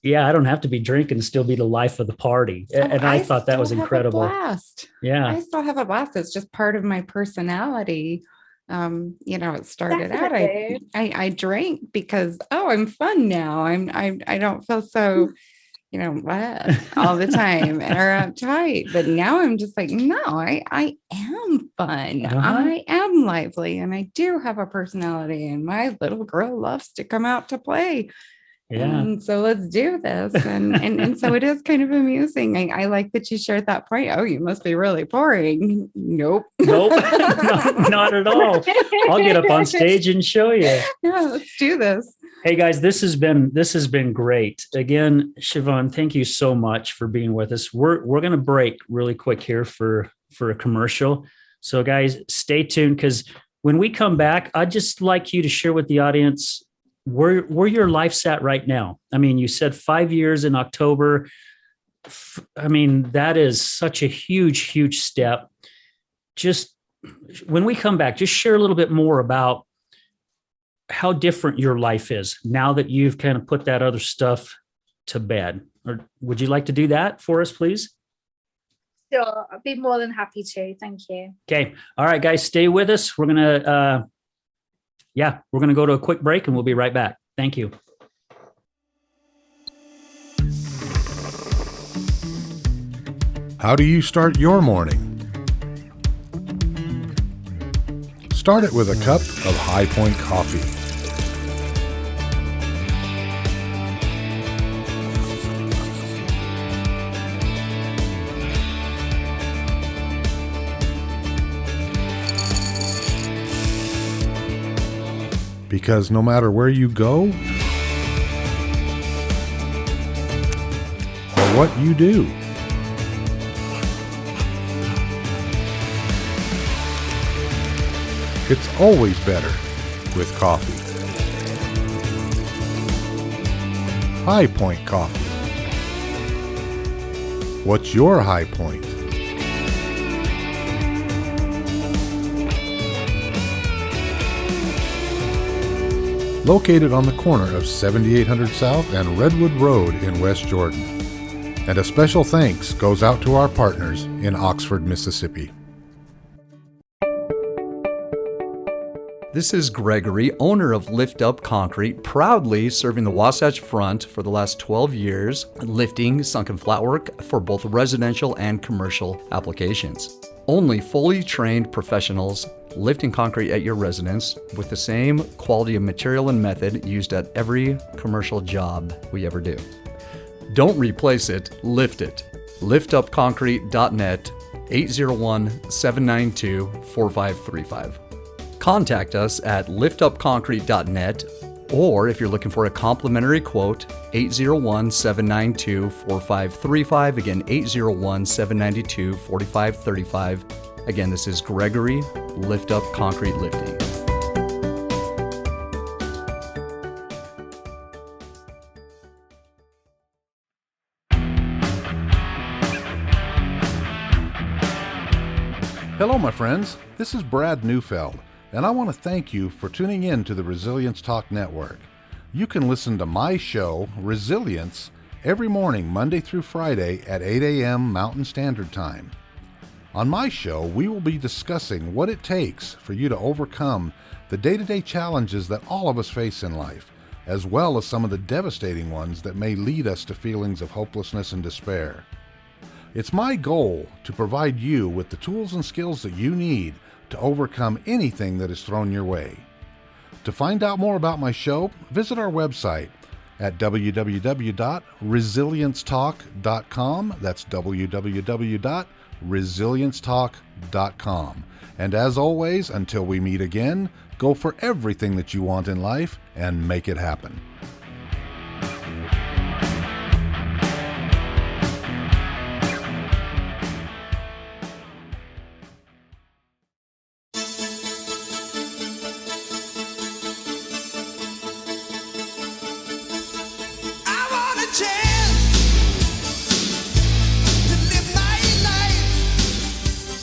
yeah, I don't have to be drinking and still be the life of the party. And I thought that was incredible. Blast. Yeah. I still have a blast. It's just part of my personality. It started Definitely. Out, I drank because, I'm fun now. I don't feel so, all the time or uptight, but now I'm just like, no, I am fun. Uh-huh. I am lively, and I do have a personality, and my little girl loves to come out to play. Yeah. And so let's do this. And so it is kind of amusing. I like that you shared that point. Oh, you must be really boring. Nope. Nope. Not at all. I'll get up on stage and show you. Yeah, let's do this. Hey guys, this has been great. Again, Siobhan, thank you so much for being with us. We're going to break really quick here for a commercial. So guys, stay tuned, because when we come back, I'd just like you to share with the audience where your life's at right now. I mean, you said 5 years in October. I mean, that is such a huge step. Just when we come back, just share a little bit more about how different your life is now that you've kind of put that other stuff to bed. Or would you like to do that for us, please? Sure, I'd be more than happy to. Thank you. Okay. All right, guys, stay with us. We're going to, we're going to go to a quick break and we'll be right back. Thank you. How do you start your morning? Start it with a cup of High Point coffee. Because no matter where you go or what you do, it's always better with coffee. High Point coffee. What's your high point? Located on the corner of 7800 South and Redwood Road in West Jordan. And a special thanks goes out to our partners in Oxford, Mississippi. This is Gregory, owner of Lift Up Concrete, proudly serving the Wasatch Front for the last 12 years, lifting sunken flatwork for both residential and commercial applications. Only fully trained professionals lifting concrete at your residence with the same quality of material and method used at every commercial job we ever do. Don't replace it, lift it. liftupconcrete.net, 801-792-4535. Contact us at liftupconcrete.net, or if you're looking for a complimentary quote, 801-792-4535. Again, 801-792-4535. Again, this is Gregory, Lift Up Concrete Lifting. Hello, my friends. This is Brad Neufeld, and I want to thank you for tuning in to the Resilience Talk Network. You can listen to my show, Resilience, every morning, Monday through Friday at 8 a.m. Mountain Standard Time. On my show, we will be discussing what it takes for you to overcome the day-to-day challenges that all of us face in life, as well as some of the devastating ones that may lead us to feelings of hopelessness and despair. It's my goal to provide you with the tools and skills that you need to overcome anything that is thrown your way. To find out more about my show, visit our website at www.resiliencetalk.com. That's www.resiliencetalk.com. And as always, until we meet again, go for everything that you want in life and make it happen.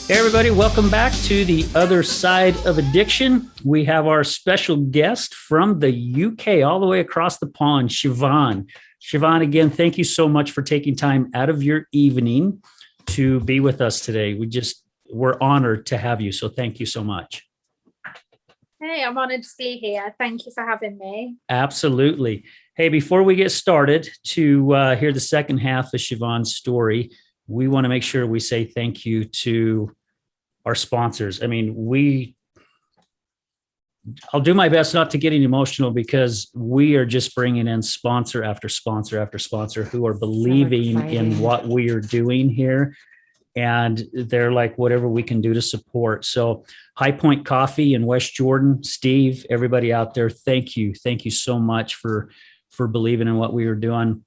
Hey everybody, welcome back to the other side of addiction. We have our special guest from the UK, all the way across the pond, Siobhan. Siobhan, again, thank you so much for taking time out of your evening to be with us today. We're honored to have you, so thank you so much. Hey, I'm honored to be here. Thank you for having me. Absolutely. Hey, before we get started to hear the second half of Siobhan's story, we want to make sure we say thank you to our sponsors. I mean, we I'll do my best not to get emotional because we are just bringing in sponsor after sponsor after sponsor who are believing in what we are doing here. And they're like, whatever we can do to support. So High Point Coffee in West Jordan, Steve, everybody out there, thank you. Thank you so much for believing in what we were doing.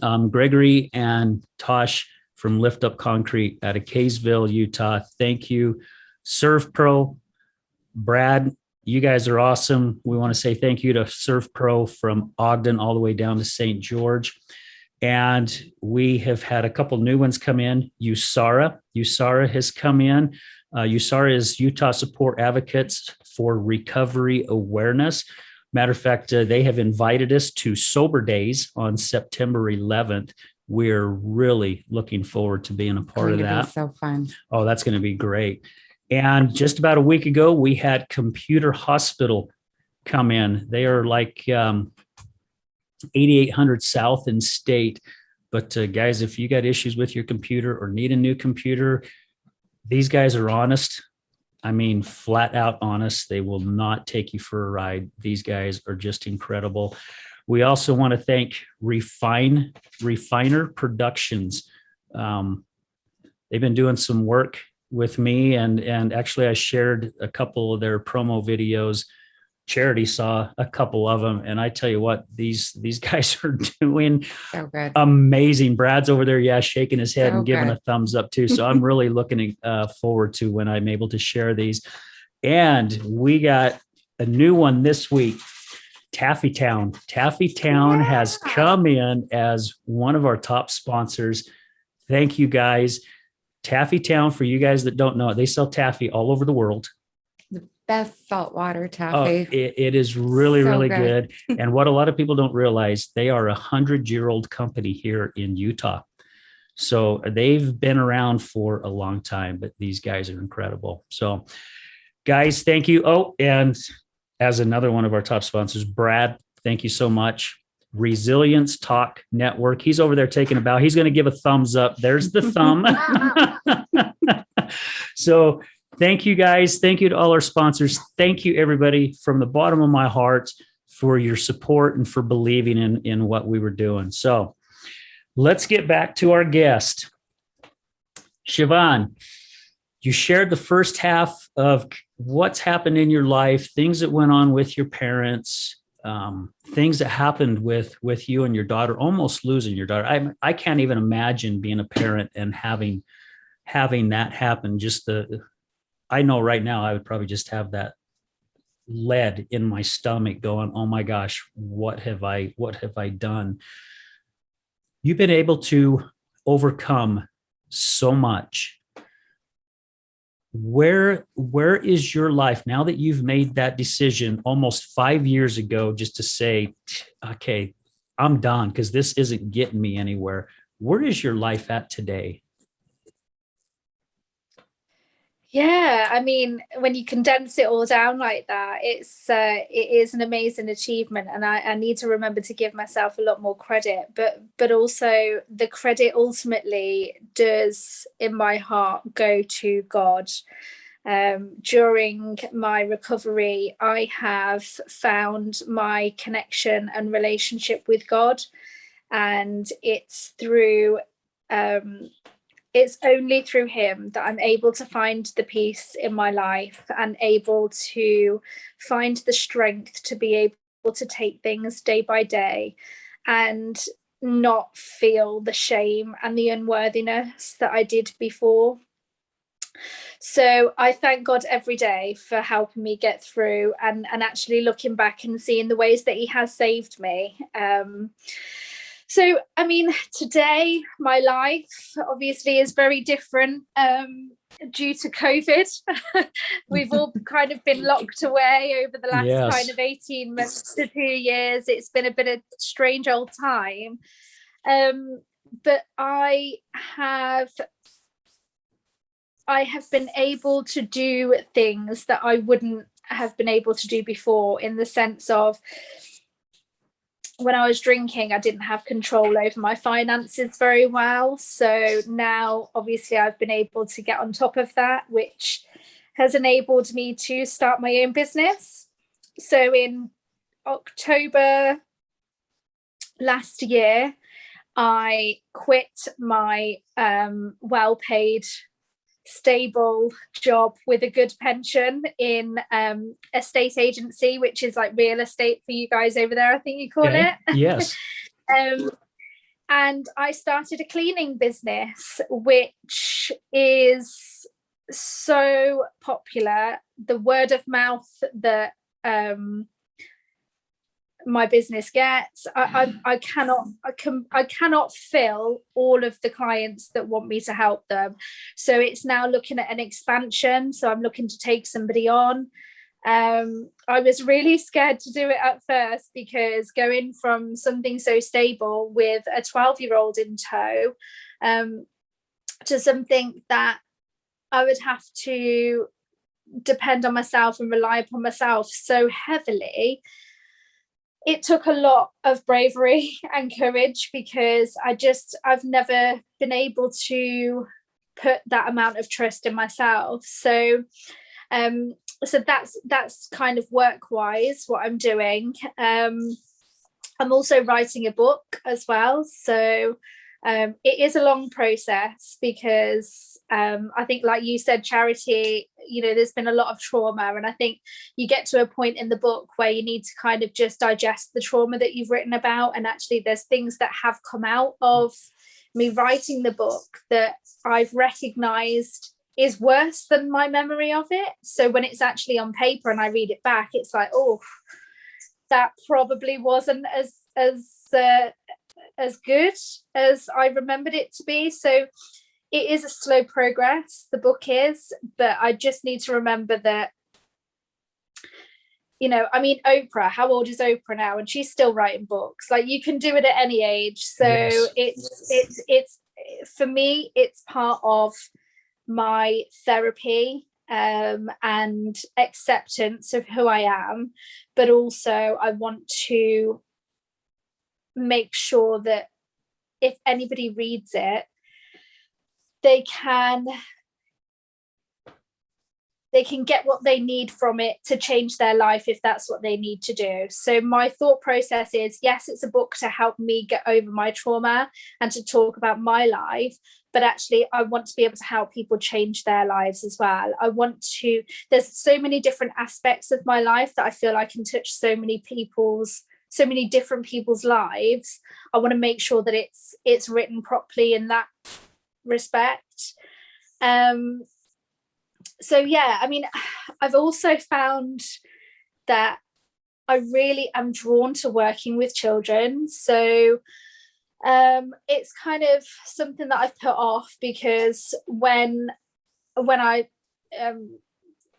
Gregory and Tosh from Lift Up Concrete out of Kaysville, Utah. Thank you. Serve Pro, Brad, you guys are awesome. We want to say thank you to Serve Pro from Ogden all the way down to St. George. And we have had a couple new ones come in. USARA has come in. USARA is Utah Support Advocates for Recovery Awareness. Matter of fact, they have invited us to Sober Days on September 11th. We're really looking forward to being a part of that. So fun. Oh, that's going to be great. And just about a week ago, we had Computer Hospital come in. They are like 8800 South in State. But guys, if you got issues with your computer or need a new computer, these guys are honest. I mean, flat out honest. They will not take you for a ride. These guys are just incredible. We also want to thank Refiner Productions. They've been doing some work with me, and actually I shared a couple of their promo videos. Charity saw a couple of them, and I tell you what, these guys are doing so good. Amazing. Brad's over there, shaking his head So and giving good. a thumbs up too. So I'm really looking forward to when I'm able to share these. And we got a new one this week. Taffy Town has come in as one of our top sponsors. Thank you guys. Taffy Town, for you guys that don't know it, they sell taffy all over the world. The best saltwater taffy. It is really, So really good. good. And what a lot of people don't realize, they are 100-year-old company here in Utah. So they've been around for a long time, but these guys are incredible. So guys, thank you. Oh, and as another one of our top sponsors, Brad, thank you so much. Resilience Talk Network. He's over there taking a bow. He's going to give a thumbs up. There's the thumb. So thank you guys. Thank you to all our sponsors. Thank you everybody from the bottom of my heart for your support and for believing in what we were doing. So let's get back to our guest. Siobhan, you shared the first half of what's happened in your life, things that went on with your parents, things that happened with you and your daughter, almost losing your daughter. I can't even imagine being a parent and having that happen. I know right now I would probably just have that lead in my stomach going, oh my gosh, what have I done? You've been able to overcome so much. Where is your life now that you've made that decision almost 5 years ago, just to say, okay, I'm done because this isn't getting me anywhere? Where is your life at today? Yeah, I mean, when you condense it all down like that, it is an amazing achievement, and I need to remember to give myself a lot more credit, but also the credit ultimately does in my heart go to God. During my recovery, I have found my connection and relationship with God, and it's only through him that I'm able to find the peace in my life and able to find the strength to be able to take things day by day and not feel the shame and the unworthiness that I did before. So I thank God every day for helping me get through and actually looking back and seeing the ways that he has saved me. So, I mean, today my life obviously is very different due to COVID. We've all kind of been locked away over the last kind of 18 months to 2 years. It's been a bit of a strange old time. But I have been able to do things that I wouldn't have been able to do before, in the sense of, when I was drinking, I didn't have control over my finances very well. So now, obviously, I've been able to get on top of that, which has enabled me to start my own business. So in October last year, I quit my well-paid, stable job with a good pension in estate agency, which is like real estate for you guys over there, I think you call it. Yes. And I started a cleaning business, which is so popular. The word of mouth that my business gets, I cannot fill all of the clients that want me to help them. So it's now looking at an expansion. So I'm looking to take somebody on. I was really scared to do it at first, because going from something so stable with a 12-year-old in tow to something that I would have to depend on myself and rely upon myself so heavily, it took a lot of bravery and courage, because I've never been able to put that amount of trust in myself. So that's kind of work-wise what I'm doing. I'm also writing a book as well. So it is a long process, because I think, like you said, Charity, there's been a lot of trauma, and I think you get to a point in the book where you need to kind of just digest the trauma that you've written about. And actually there's things that have come out of me writing the book that I've recognized is worse than my memory of it. So when it's actually on paper and I read it back, it's like, oh, that probably wasn't as good as I remembered it to be. So it is a slow progress, the book is, but I just need to remember that, Oprah, how old is Oprah now? And she's still writing books. Like, you can do it at any age. So yes. It's for me, it's part of my therapy and acceptance of who I am, but also I want to make sure that if anybody reads it, they can get what they need from it to change their life, if that's what they need to do. So my thought process is, yes, it's a book to help me get over my trauma and to talk about my life, but actually I want to be able to help people change their lives as well. There's so many different aspects of my life that I feel I can touch so many different people's lives. I want to make sure that it's written properly in that respect. So yeah, I've also found that I really am drawn to working with children. So it's kind of something that I've put off, because when I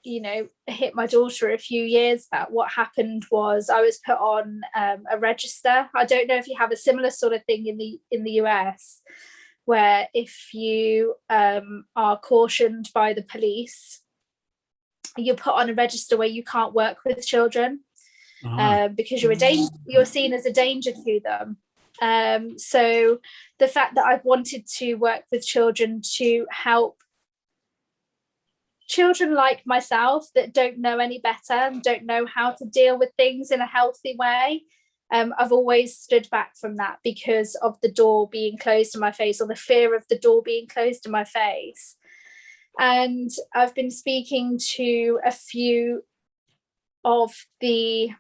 hit my daughter a few years back, what happened was I was put on a register. I don't know if you have a similar sort of thing in the US, where if you are cautioned by the police, you're put on a register where you can't work with children because you're seen as a danger to them. So the fact that I've wanted to work with children to help children like myself that don't know any better and don't know how to deal with things in a healthy way, I've always stood back from that because of the door being closed in my face, or the fear of the door being closed in my face. And I've been speaking to a few of the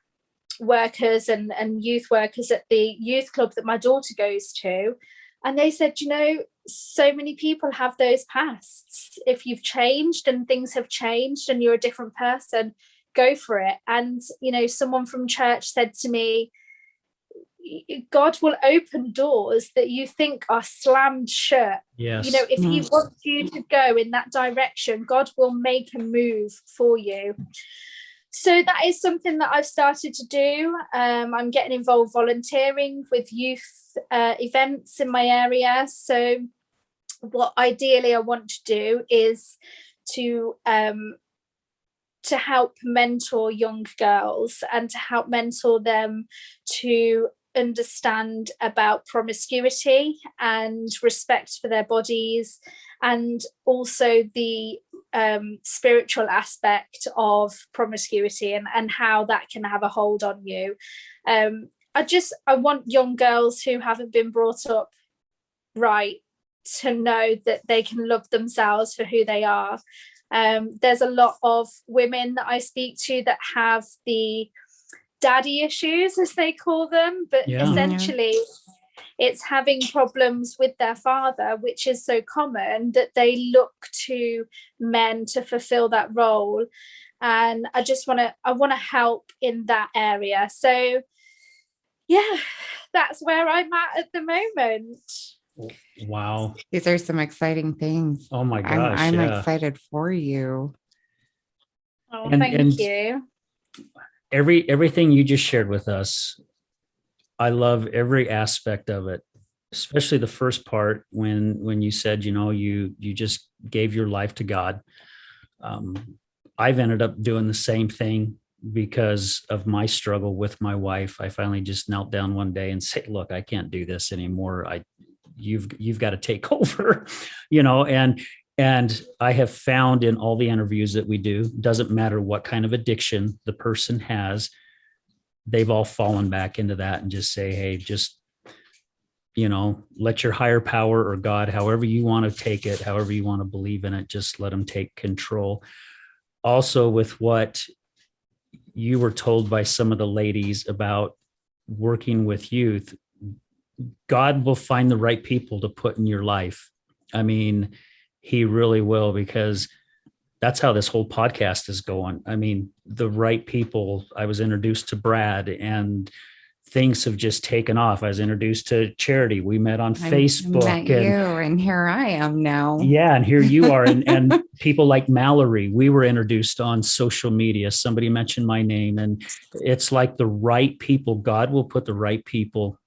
workers and youth workers at the youth club that my daughter goes to, and they said, so many people have those pasts. If you've changed and things have changed and you're a different person, go for it. And someone from church said to me, God will open doors that you think are slammed shut. Yes. If he wants you to go in that direction, God will make a move for you. So that is something that I've started to do. I'm getting involved volunteering with youth events in my area. So what ideally I want to do is to help mentor young girls and to help mentor them to understand about promiscuity and respect for their bodies, and also the spiritual aspect of promiscuity and how that can have a hold on you. I want young girls who haven't been brought up right to know that they can love themselves for who they are. There's a lot of women that I speak to that have the daddy issues, as they call them, but essentially it's having problems with their father, which is so common that they look to men to fulfill that role. And I want to help in that area. So yeah, that's where I'm at the moment. Wow. These are some exciting things. Oh my gosh. I'm excited for you. Oh, thank you. Everything you just shared with us, I love every aspect of it, especially the first part when you said, you just gave your life to God. I've ended up doing the same thing because of my struggle with my wife. I finally just knelt down one day and said, look, I can't do this anymore. You've got to take over, and I have found in all the interviews that we do, doesn't matter what kind of addiction the person has, they've all fallen back into that and just say, hey, just, let your higher power or God, however you want to take it, however you want to believe in it, just let them take control. Also, with what you were told by some of the ladies about working with youth, God will find the right people to put in your life. I mean, he really will, because that's how this whole podcast is going. I mean, the right people. I was introduced to Brad and things have just taken off. I was introduced to Charity. We met on Facebook. Met you, and here I am now. Yeah, and here you are. And people like Mallory, we were introduced on social media. Somebody mentioned my name, and it's like the right people. God will put the right people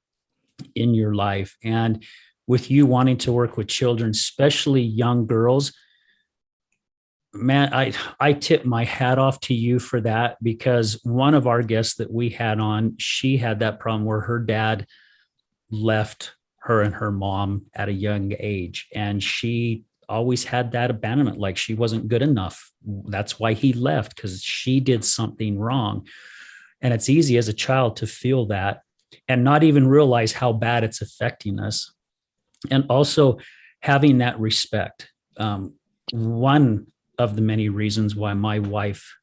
in your life. And with you wanting to work with children, especially young girls, man, I tip my hat off to you for that, because one of our guests that we had on, she had that problem where her dad left her and her mom at a young age, and she always had that abandonment, like she wasn't good enough. That's why he left, because she did something wrong. And it's easy as a child to feel that and not even realize how bad it's affecting us. And also having that respect. One of the many reasons why my wife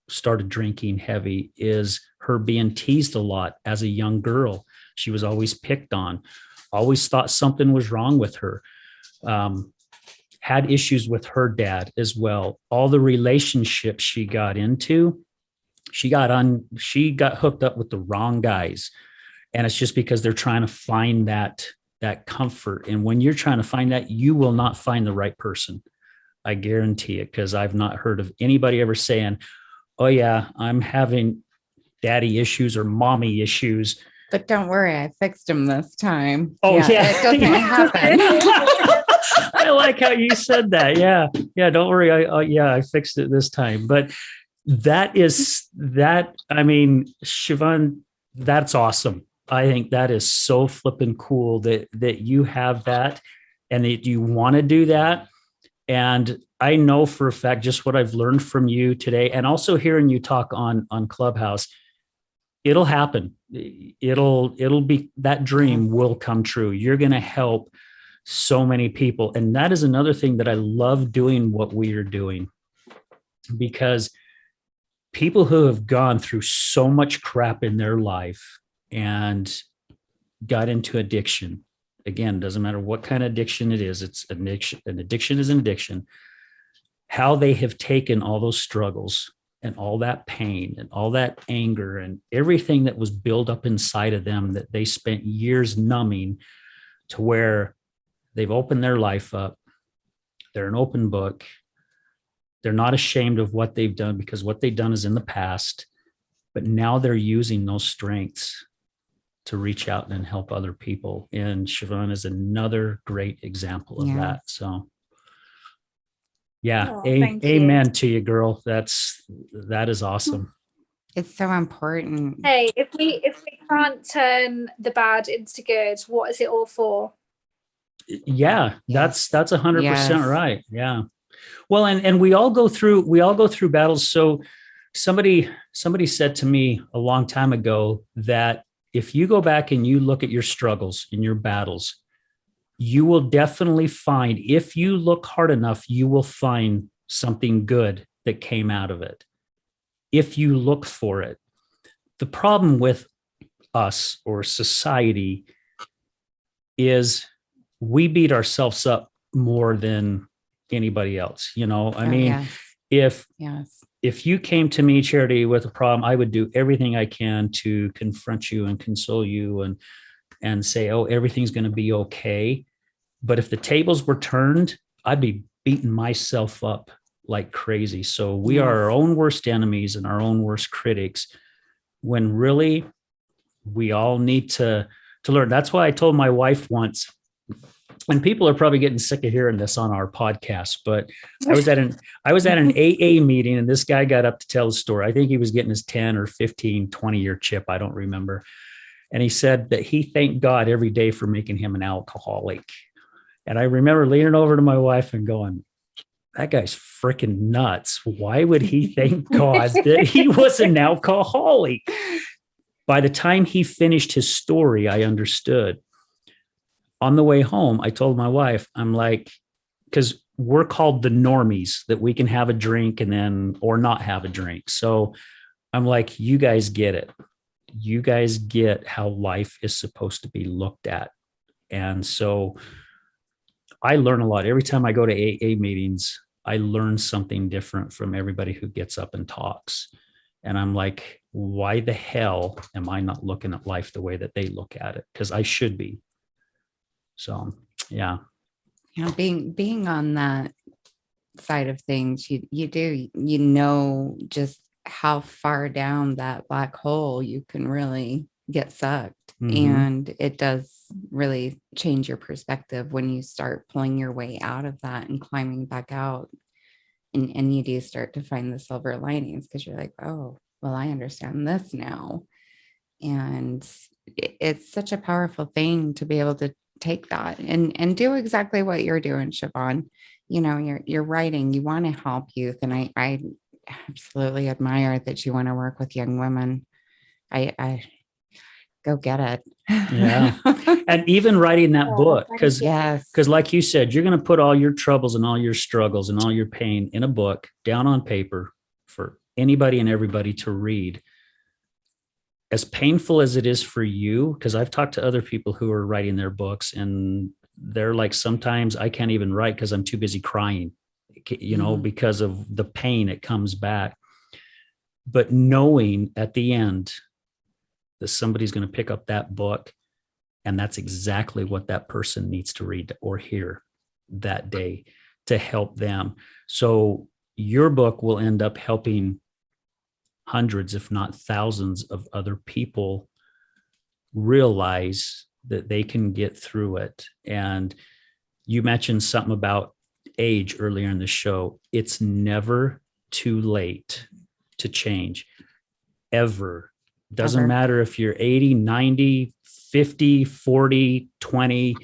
started drinking heavy is her being teased a lot as a young girl. She was always picked on, always thought something was wrong with her. Had issues with her dad as well. All the relationships she got into, she got hooked up with the wrong guys. And it's just because they're trying to find that comfort. And when you're trying to find that, you will not find the right person. I guarantee it, because I've not heard of anybody ever saying, oh yeah, I'm having daddy issues or mommy issues. But don't worry, I fixed him this time. Oh yeah. It doesn't happen. I like how you said that. Yeah. Don't worry. I fixed it this time. But I mean, Siobhan, that's awesome. I think that is so flippin' cool that you have that and that you want to do that. And I know for a fact, just what I've learned from you today, and also hearing you talk on Clubhouse, it'll happen. It'll be, that dream will come true. You're going to help so many people. And that is another thing that I love doing what we are doing, because people who have gone through so much crap in their life and got into addiction, again, doesn't matter what kind of addiction it is, it's addiction. An addiction is an addiction. How they have taken all those struggles and all that pain and all that anger and everything that was built up inside of them that they spent years numbing, to where they've opened their life up. They're an open book. They're not ashamed of what they've done, because what they've done is in the past, but now they're using those strengths to reach out and help other people. And Siobhan is another great example of that. So yeah, amen to you, girl. That is awesome. It's so important. Hey, if we can't turn the bad into good, what is it all for? Yeah, that's 100% right. Yeah. Well, and we all go through battles. So somebody said to me a long time ago that if you go back and you look at your struggles and your battles, you will definitely find, if you look hard enough, you will find something good that came out of it. If you look for it. The problem with us or society is we beat ourselves up more than anybody else. I mean, yes. if you came to me, Charity, with a problem, I would do everything I can to confront you and console you and say, oh, everything's going to be okay. But if the tables were turned, I'd be beating myself up like crazy. So we are our own worst enemies and our own worst critics, when really we all need to learn. That's why I told my wife once, and people are probably getting sick of hearing this on our podcast, but I was at an AA meeting, and this guy got up to tell a story. I think he was getting his 10 or 15, 20-year chip. I don't remember. And he said that he thanked God every day for making him an alcoholic. And I remember leaning over to my wife and going, that guy's freaking nuts. Why would he thank God that he was an alcoholic? By the time he finished his story, I understood. On the way home, I told my wife, I'm like, because we're called the normies, that we can have a drink and then, or not have a drink. So I'm like, you guys get it. You guys get how life is supposed to be looked at. And so I learn a lot. Every time I go to AA meetings, I learn something different from everybody who gets up and talks. And I'm like, why the hell am I not looking at life the way that they look at it? Because I should be. So, yeah. Being on that side of things, you know just how far down that black hole you can really get sucked. Mm-hmm. And it does really change your perspective when you start pulling your way out of that and climbing back out. And you do start to find the silver linings, because you're like, oh, well, I understand this now. And it's such a powerful thing to be able to take that and do exactly what you're doing, Siobhan. You're writing, you want to help youth. And I absolutely admire that you want to work with young women. I go get it. Yeah. And even writing that book, because like you said, you're going to put all your troubles and all your struggles and all your pain in a book down on paper for anybody and everybody to read. As painful as it is for you, because I've talked to other people who are writing their books, and they're like, sometimes I can't even write because I'm too busy crying, because of the pain, it comes back. But knowing at the end that somebody's going to pick up that book, and that's exactly what that person needs to read or hear that day to help them. So your book will end up helping hundreds, if not thousands, of other people realize that they can get through it. And you mentioned something about age earlier in the show. It's never too late to change, ever. Doesn't matter if you're 80, 90, 50, 40, 20,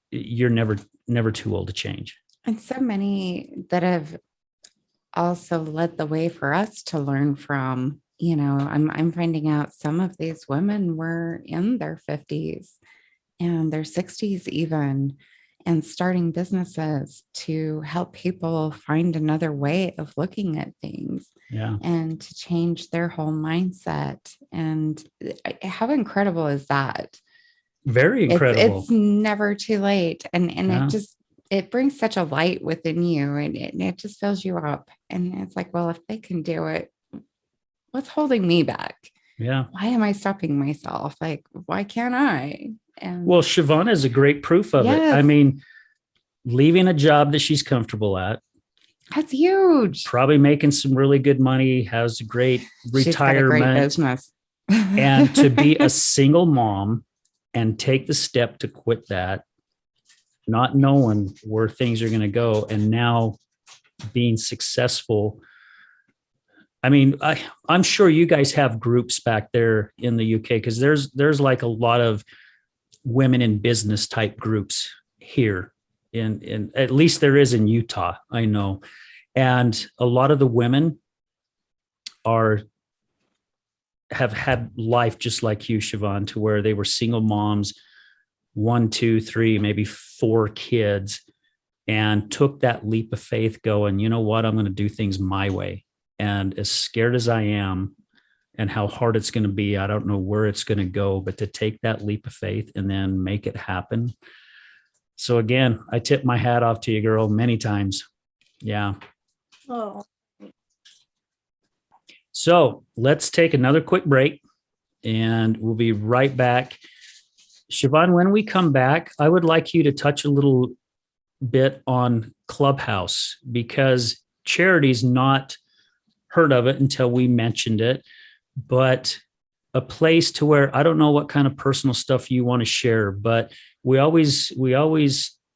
you're never too old to change. And so many that have also led the way for us to learn from. I'm finding out some of these women were in their 50s and their 60s even, and starting businesses to help people find another way of looking at things. Yeah. And to change their whole mindset. And how incredible is that? Very incredible. It's never too late. And it brings such a light within you, and it just fills you up. And it's like, well, if they can do it, what's holding me back? Yeah. Why am I stopping myself? Like, why can't I? And well, Siobhan is a great proof of it. I mean, leaving a job that she's comfortable at. That's huge. Probably making some really good money, has a great retirement. She's got a great business. And to be a single mom and take the step to quit that, not knowing where things are going to go, and now being successful. I mean, I'm sure you guys have groups back there in the UK, because there's like a lot of women in business type groups here in at least there is in Utah, I know. And a lot of the women have had life just like you, Siobhan, to where they were single moms, 1, 2, 3, maybe 4 kids, and took that leap of faith going, you know what, I'm going to do things my way. And as scared as I am and how hard it's going to be, I don't know where it's going to go, but to take that leap of faith and then make it happen. So again, I tip my hat off to you, girl, many times. Yeah. Oh. So let's take another quick break and we'll be right back. Siobhan, when we come back, I would like you to touch a little bit on Clubhouse, because Charity's not heard of it until we mentioned it, but a place to where I don't know what kind of personal stuff you want to share, but we always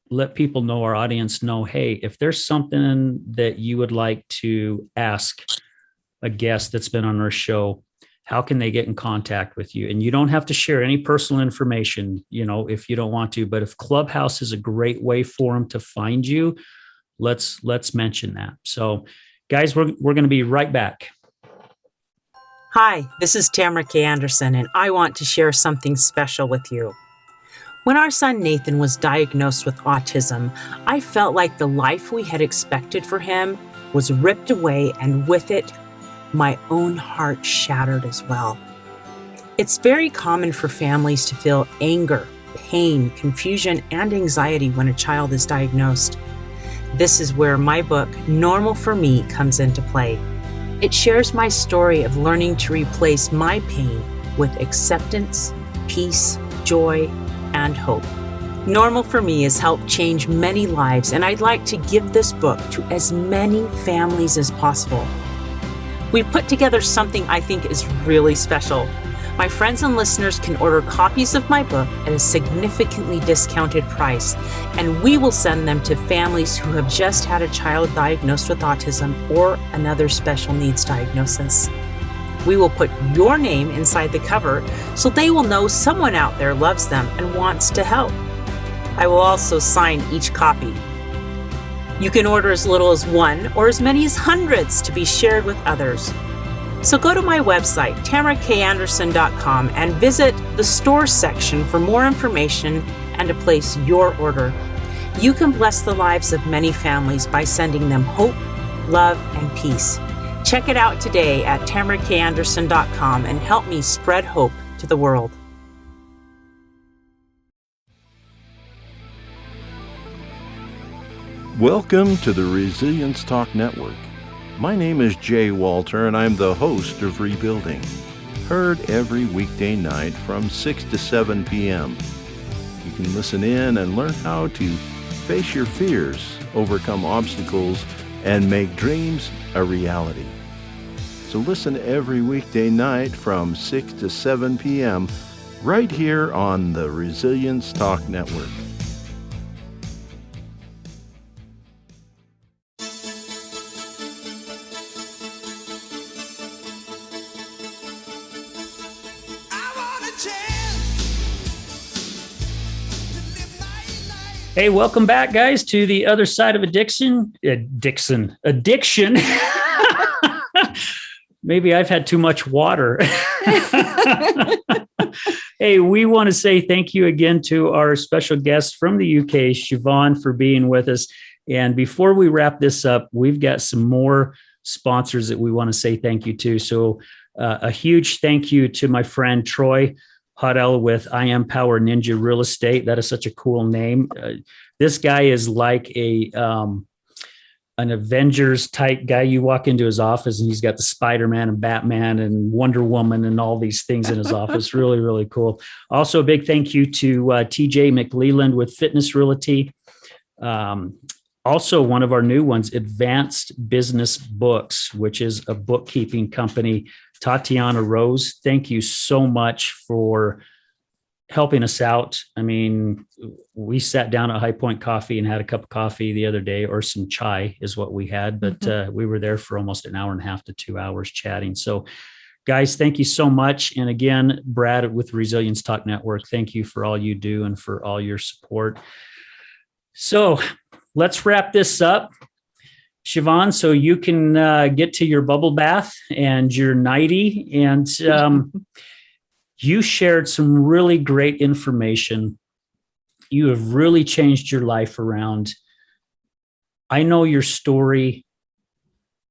let people know, our audience know, hey, if there's something that you would like to ask a guest that's been on our show, how can they get in contact with you? And you don't have to share any personal information, if you don't want to, but if Clubhouse is a great way for them to find you, let's mention that. So guys, we're going to be right back. Hi, this is Tamara K. Anderson, and I want to share something special with you. When our son Nathan was diagnosed with autism, I felt like the life we had expected for him was ripped away, and with it, my own heart shattered as well. It's very common for families to feel anger, pain, confusion, and anxiety when a child is diagnosed. This is where my book, Normal for Me, comes into play. It shares my story of learning to replace my pain with acceptance, peace, joy, and hope. Normal for Me has helped change many lives, and I'd like to give this book to as many families as possible. We put together something I think is really special. My friends and listeners can order copies of my book at a significantly discounted price, and we will send them to families who have just had a child diagnosed with autism or another special needs diagnosis. We will put your name inside the cover so they will know someone out there loves them and wants to help. I will also sign each copy. You can order as little as 1 or as many as hundreds to be shared with others. So go to my website, tamarakanderson.com, and visit the store section for more information and to place your order. You can bless the lives of many families by sending them hope, love, and peace. Check it out today at tamarakanderson.com and help me spread hope to the world. Welcome to the Resilience Talk Network. My name is Jay Walter, and I'm the host of Rebuilding, heard every weekday night from 6 to 7 p.m. You can listen in and learn how to face your fears, overcome obstacles, and make dreams a reality. So listen every weekday night from 6 to 7 p.m. right here on the Resilience Talk Network. Hey, welcome back, guys, to the other side of addiction. Maybe I've had too much water. Hey, we want to say thank you again to our special guest from the UK, Siobhan, for being with us. And before we wrap this up, we've got some more sponsors that we want to say thank you to. So a huge thank you to my friend Troy Hodel with I Am Power Ninja Real Estate. That is such a cool name. This guy is like an Avengers type guy. You walk into his office and he's got the Spider-Man and Batman and Wonder Woman and all these things in his office. Really, really cool. Also, a big thank you to TJ McLeland with Fitness Realty. Also, one of our new ones, Advanced Business Books, which is a bookkeeping company. Tatiana Rose, thank you so much for helping us out. I mean, we sat down at High Point Coffee and had a cup of coffee the other day, or some chai is what we had, but we were there for almost an hour and a half to 2 hours chatting. So guys, thank you so much. And again, Brad with Resilience Talk Network, thank you for all you do and for all your support. So let's wrap this up. Siobhan, so you can get to your bubble bath and your nightie. And you shared some really great information. You have really changed your life around. I know your story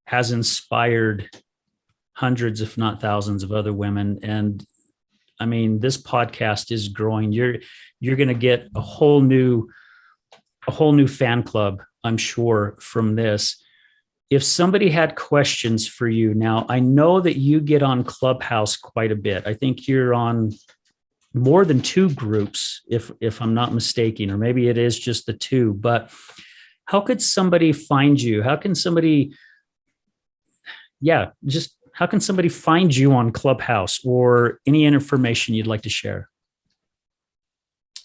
has inspired hundreds, if not thousands, of other women. And I mean, this podcast is growing. You're going to get a whole new fan club, I'm sure, from this. If somebody had questions for you now, I know that you get on Clubhouse quite a bit. I think you're on more than 2 groups, if I'm not mistaken, or maybe it is just the 2. But how could somebody find you? How can somebody find you on Clubhouse, or any information you'd like to share?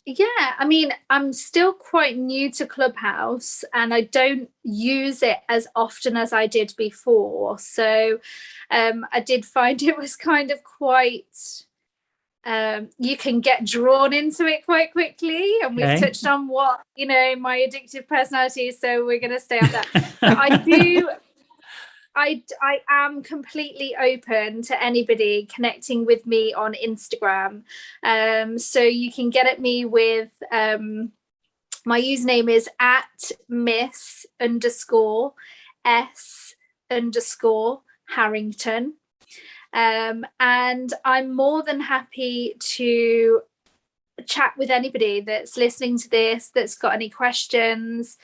Yeah, I mean, I'm still quite new to Clubhouse and I don't use it as often as I did before. So I did find it was kind of quite, you can get drawn into it quite quickly. And we've touched on what, my addictive personality is. So we're going to stay on that. But I am completely open to anybody connecting with me on Instagram. So you can get at me with, my username is @miss_S_Harrington. And I'm more than happy to chat with anybody that's listening to this, that's got any questions.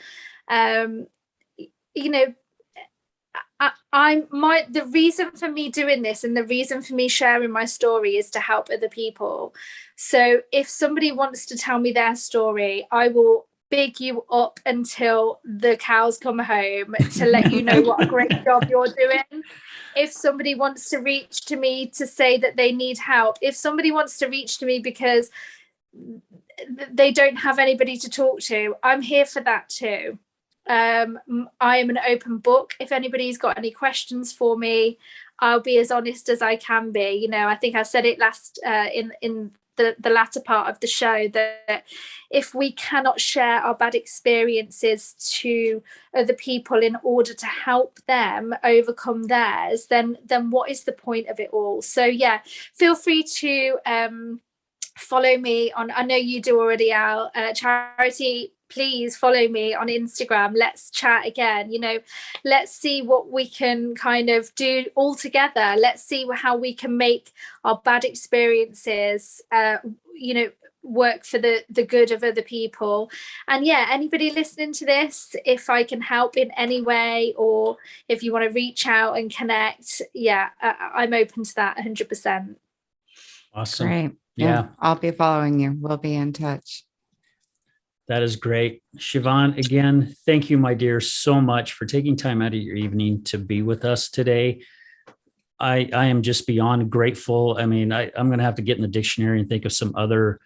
The reason for me doing this and the reason for me sharing my story is to help other people. So if somebody wants to tell me their story, I will big you up until the cows come home to let you know what a great job you're doing. If somebody wants to reach to me to say that they need help, if somebody wants to reach to me because they don't have anybody to talk to, I'm here for that too. I am an open book. If anybody's got any questions for me, I'll be as honest as I can be. I think I said it last in the latter part of the show, that if we cannot share our bad experiences to other people in order to help them overcome theirs, then what is the point of it all? So yeah, feel free to follow me on, I know you do already, Al, Charity, please follow me on Instagram. Let's chat again. Let's see what we can kind of do all together. Let's see how we can make our bad experiences, work for the good of other people. And yeah, anybody listening to this, if I can help in any way, or if you want to reach out and connect, I'm open to that 100%. Awesome. Great. Yeah. I'll be following you. We'll be in touch. That is great. Siobhan, again, thank you, my dear, so much for taking time out of your evening to be with us today. I am just beyond grateful. I mean, I'm going to have to get in the dictionary and think of some other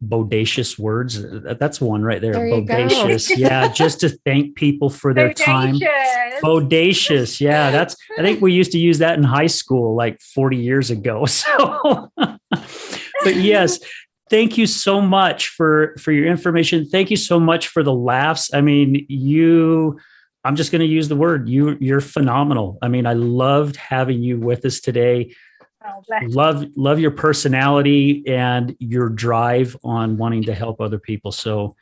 bodacious words. That's one right there. Bodacious. Yeah. Just to thank people for their time. Bodacious. Yeah. I think we used to use that in high school like 40 years ago. So, but yes, thank you so much for your information. Thank you so much for the laughs. I mean, I'm just going to use the word, you're phenomenal. I mean, I loved having you with us today. Love your personality and your drive on wanting to help other people. So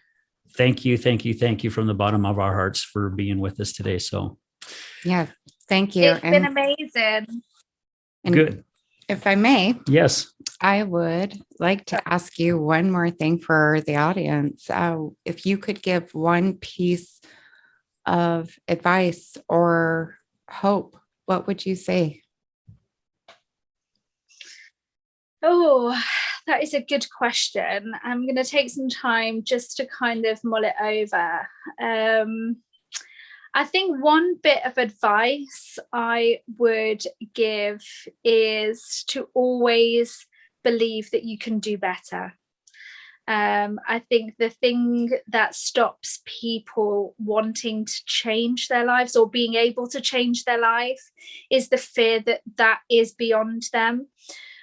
thank you from the bottom of our hearts for being with us today. So yeah, thank you. It's been amazing. And good. If I may, yes, I would like to ask you one more thing for the audience. If you could give one piece of advice or hope, what would you say? Oh, that is a good question. I'm going to take some time just to kind of mull it over. I think one bit of advice I would give is to always believe that you can do better. I think the thing that stops people wanting to change their lives or being able to change their life is the fear that is beyond them.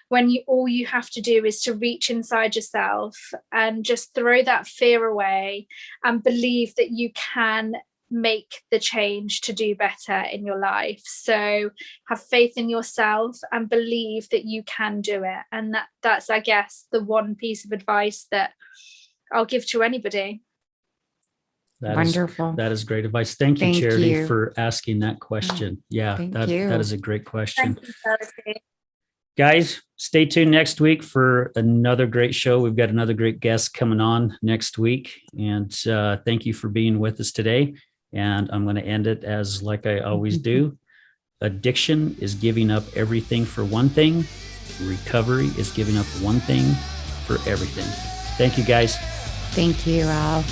when all you have to do is to reach inside yourself and just throw that fear away and believe that you can make the change to do better in your life. So have faith in yourself and believe that you can do it. And that's, I guess, the one piece of advice that I'll give to anybody. Wonderful. That is great advice. Thank you, Charity, for asking that question. Yeah, that is a great question. Thank you, Charity. Guys, stay tuned next week for another great show. We've got another great guest coming on next week. And thank you for being with us today. And I'm going to end it as like I always do. Addiction is giving up everything for one thing. Recovery is giving up one thing for everything. Thank you, guys. Thank you, Al.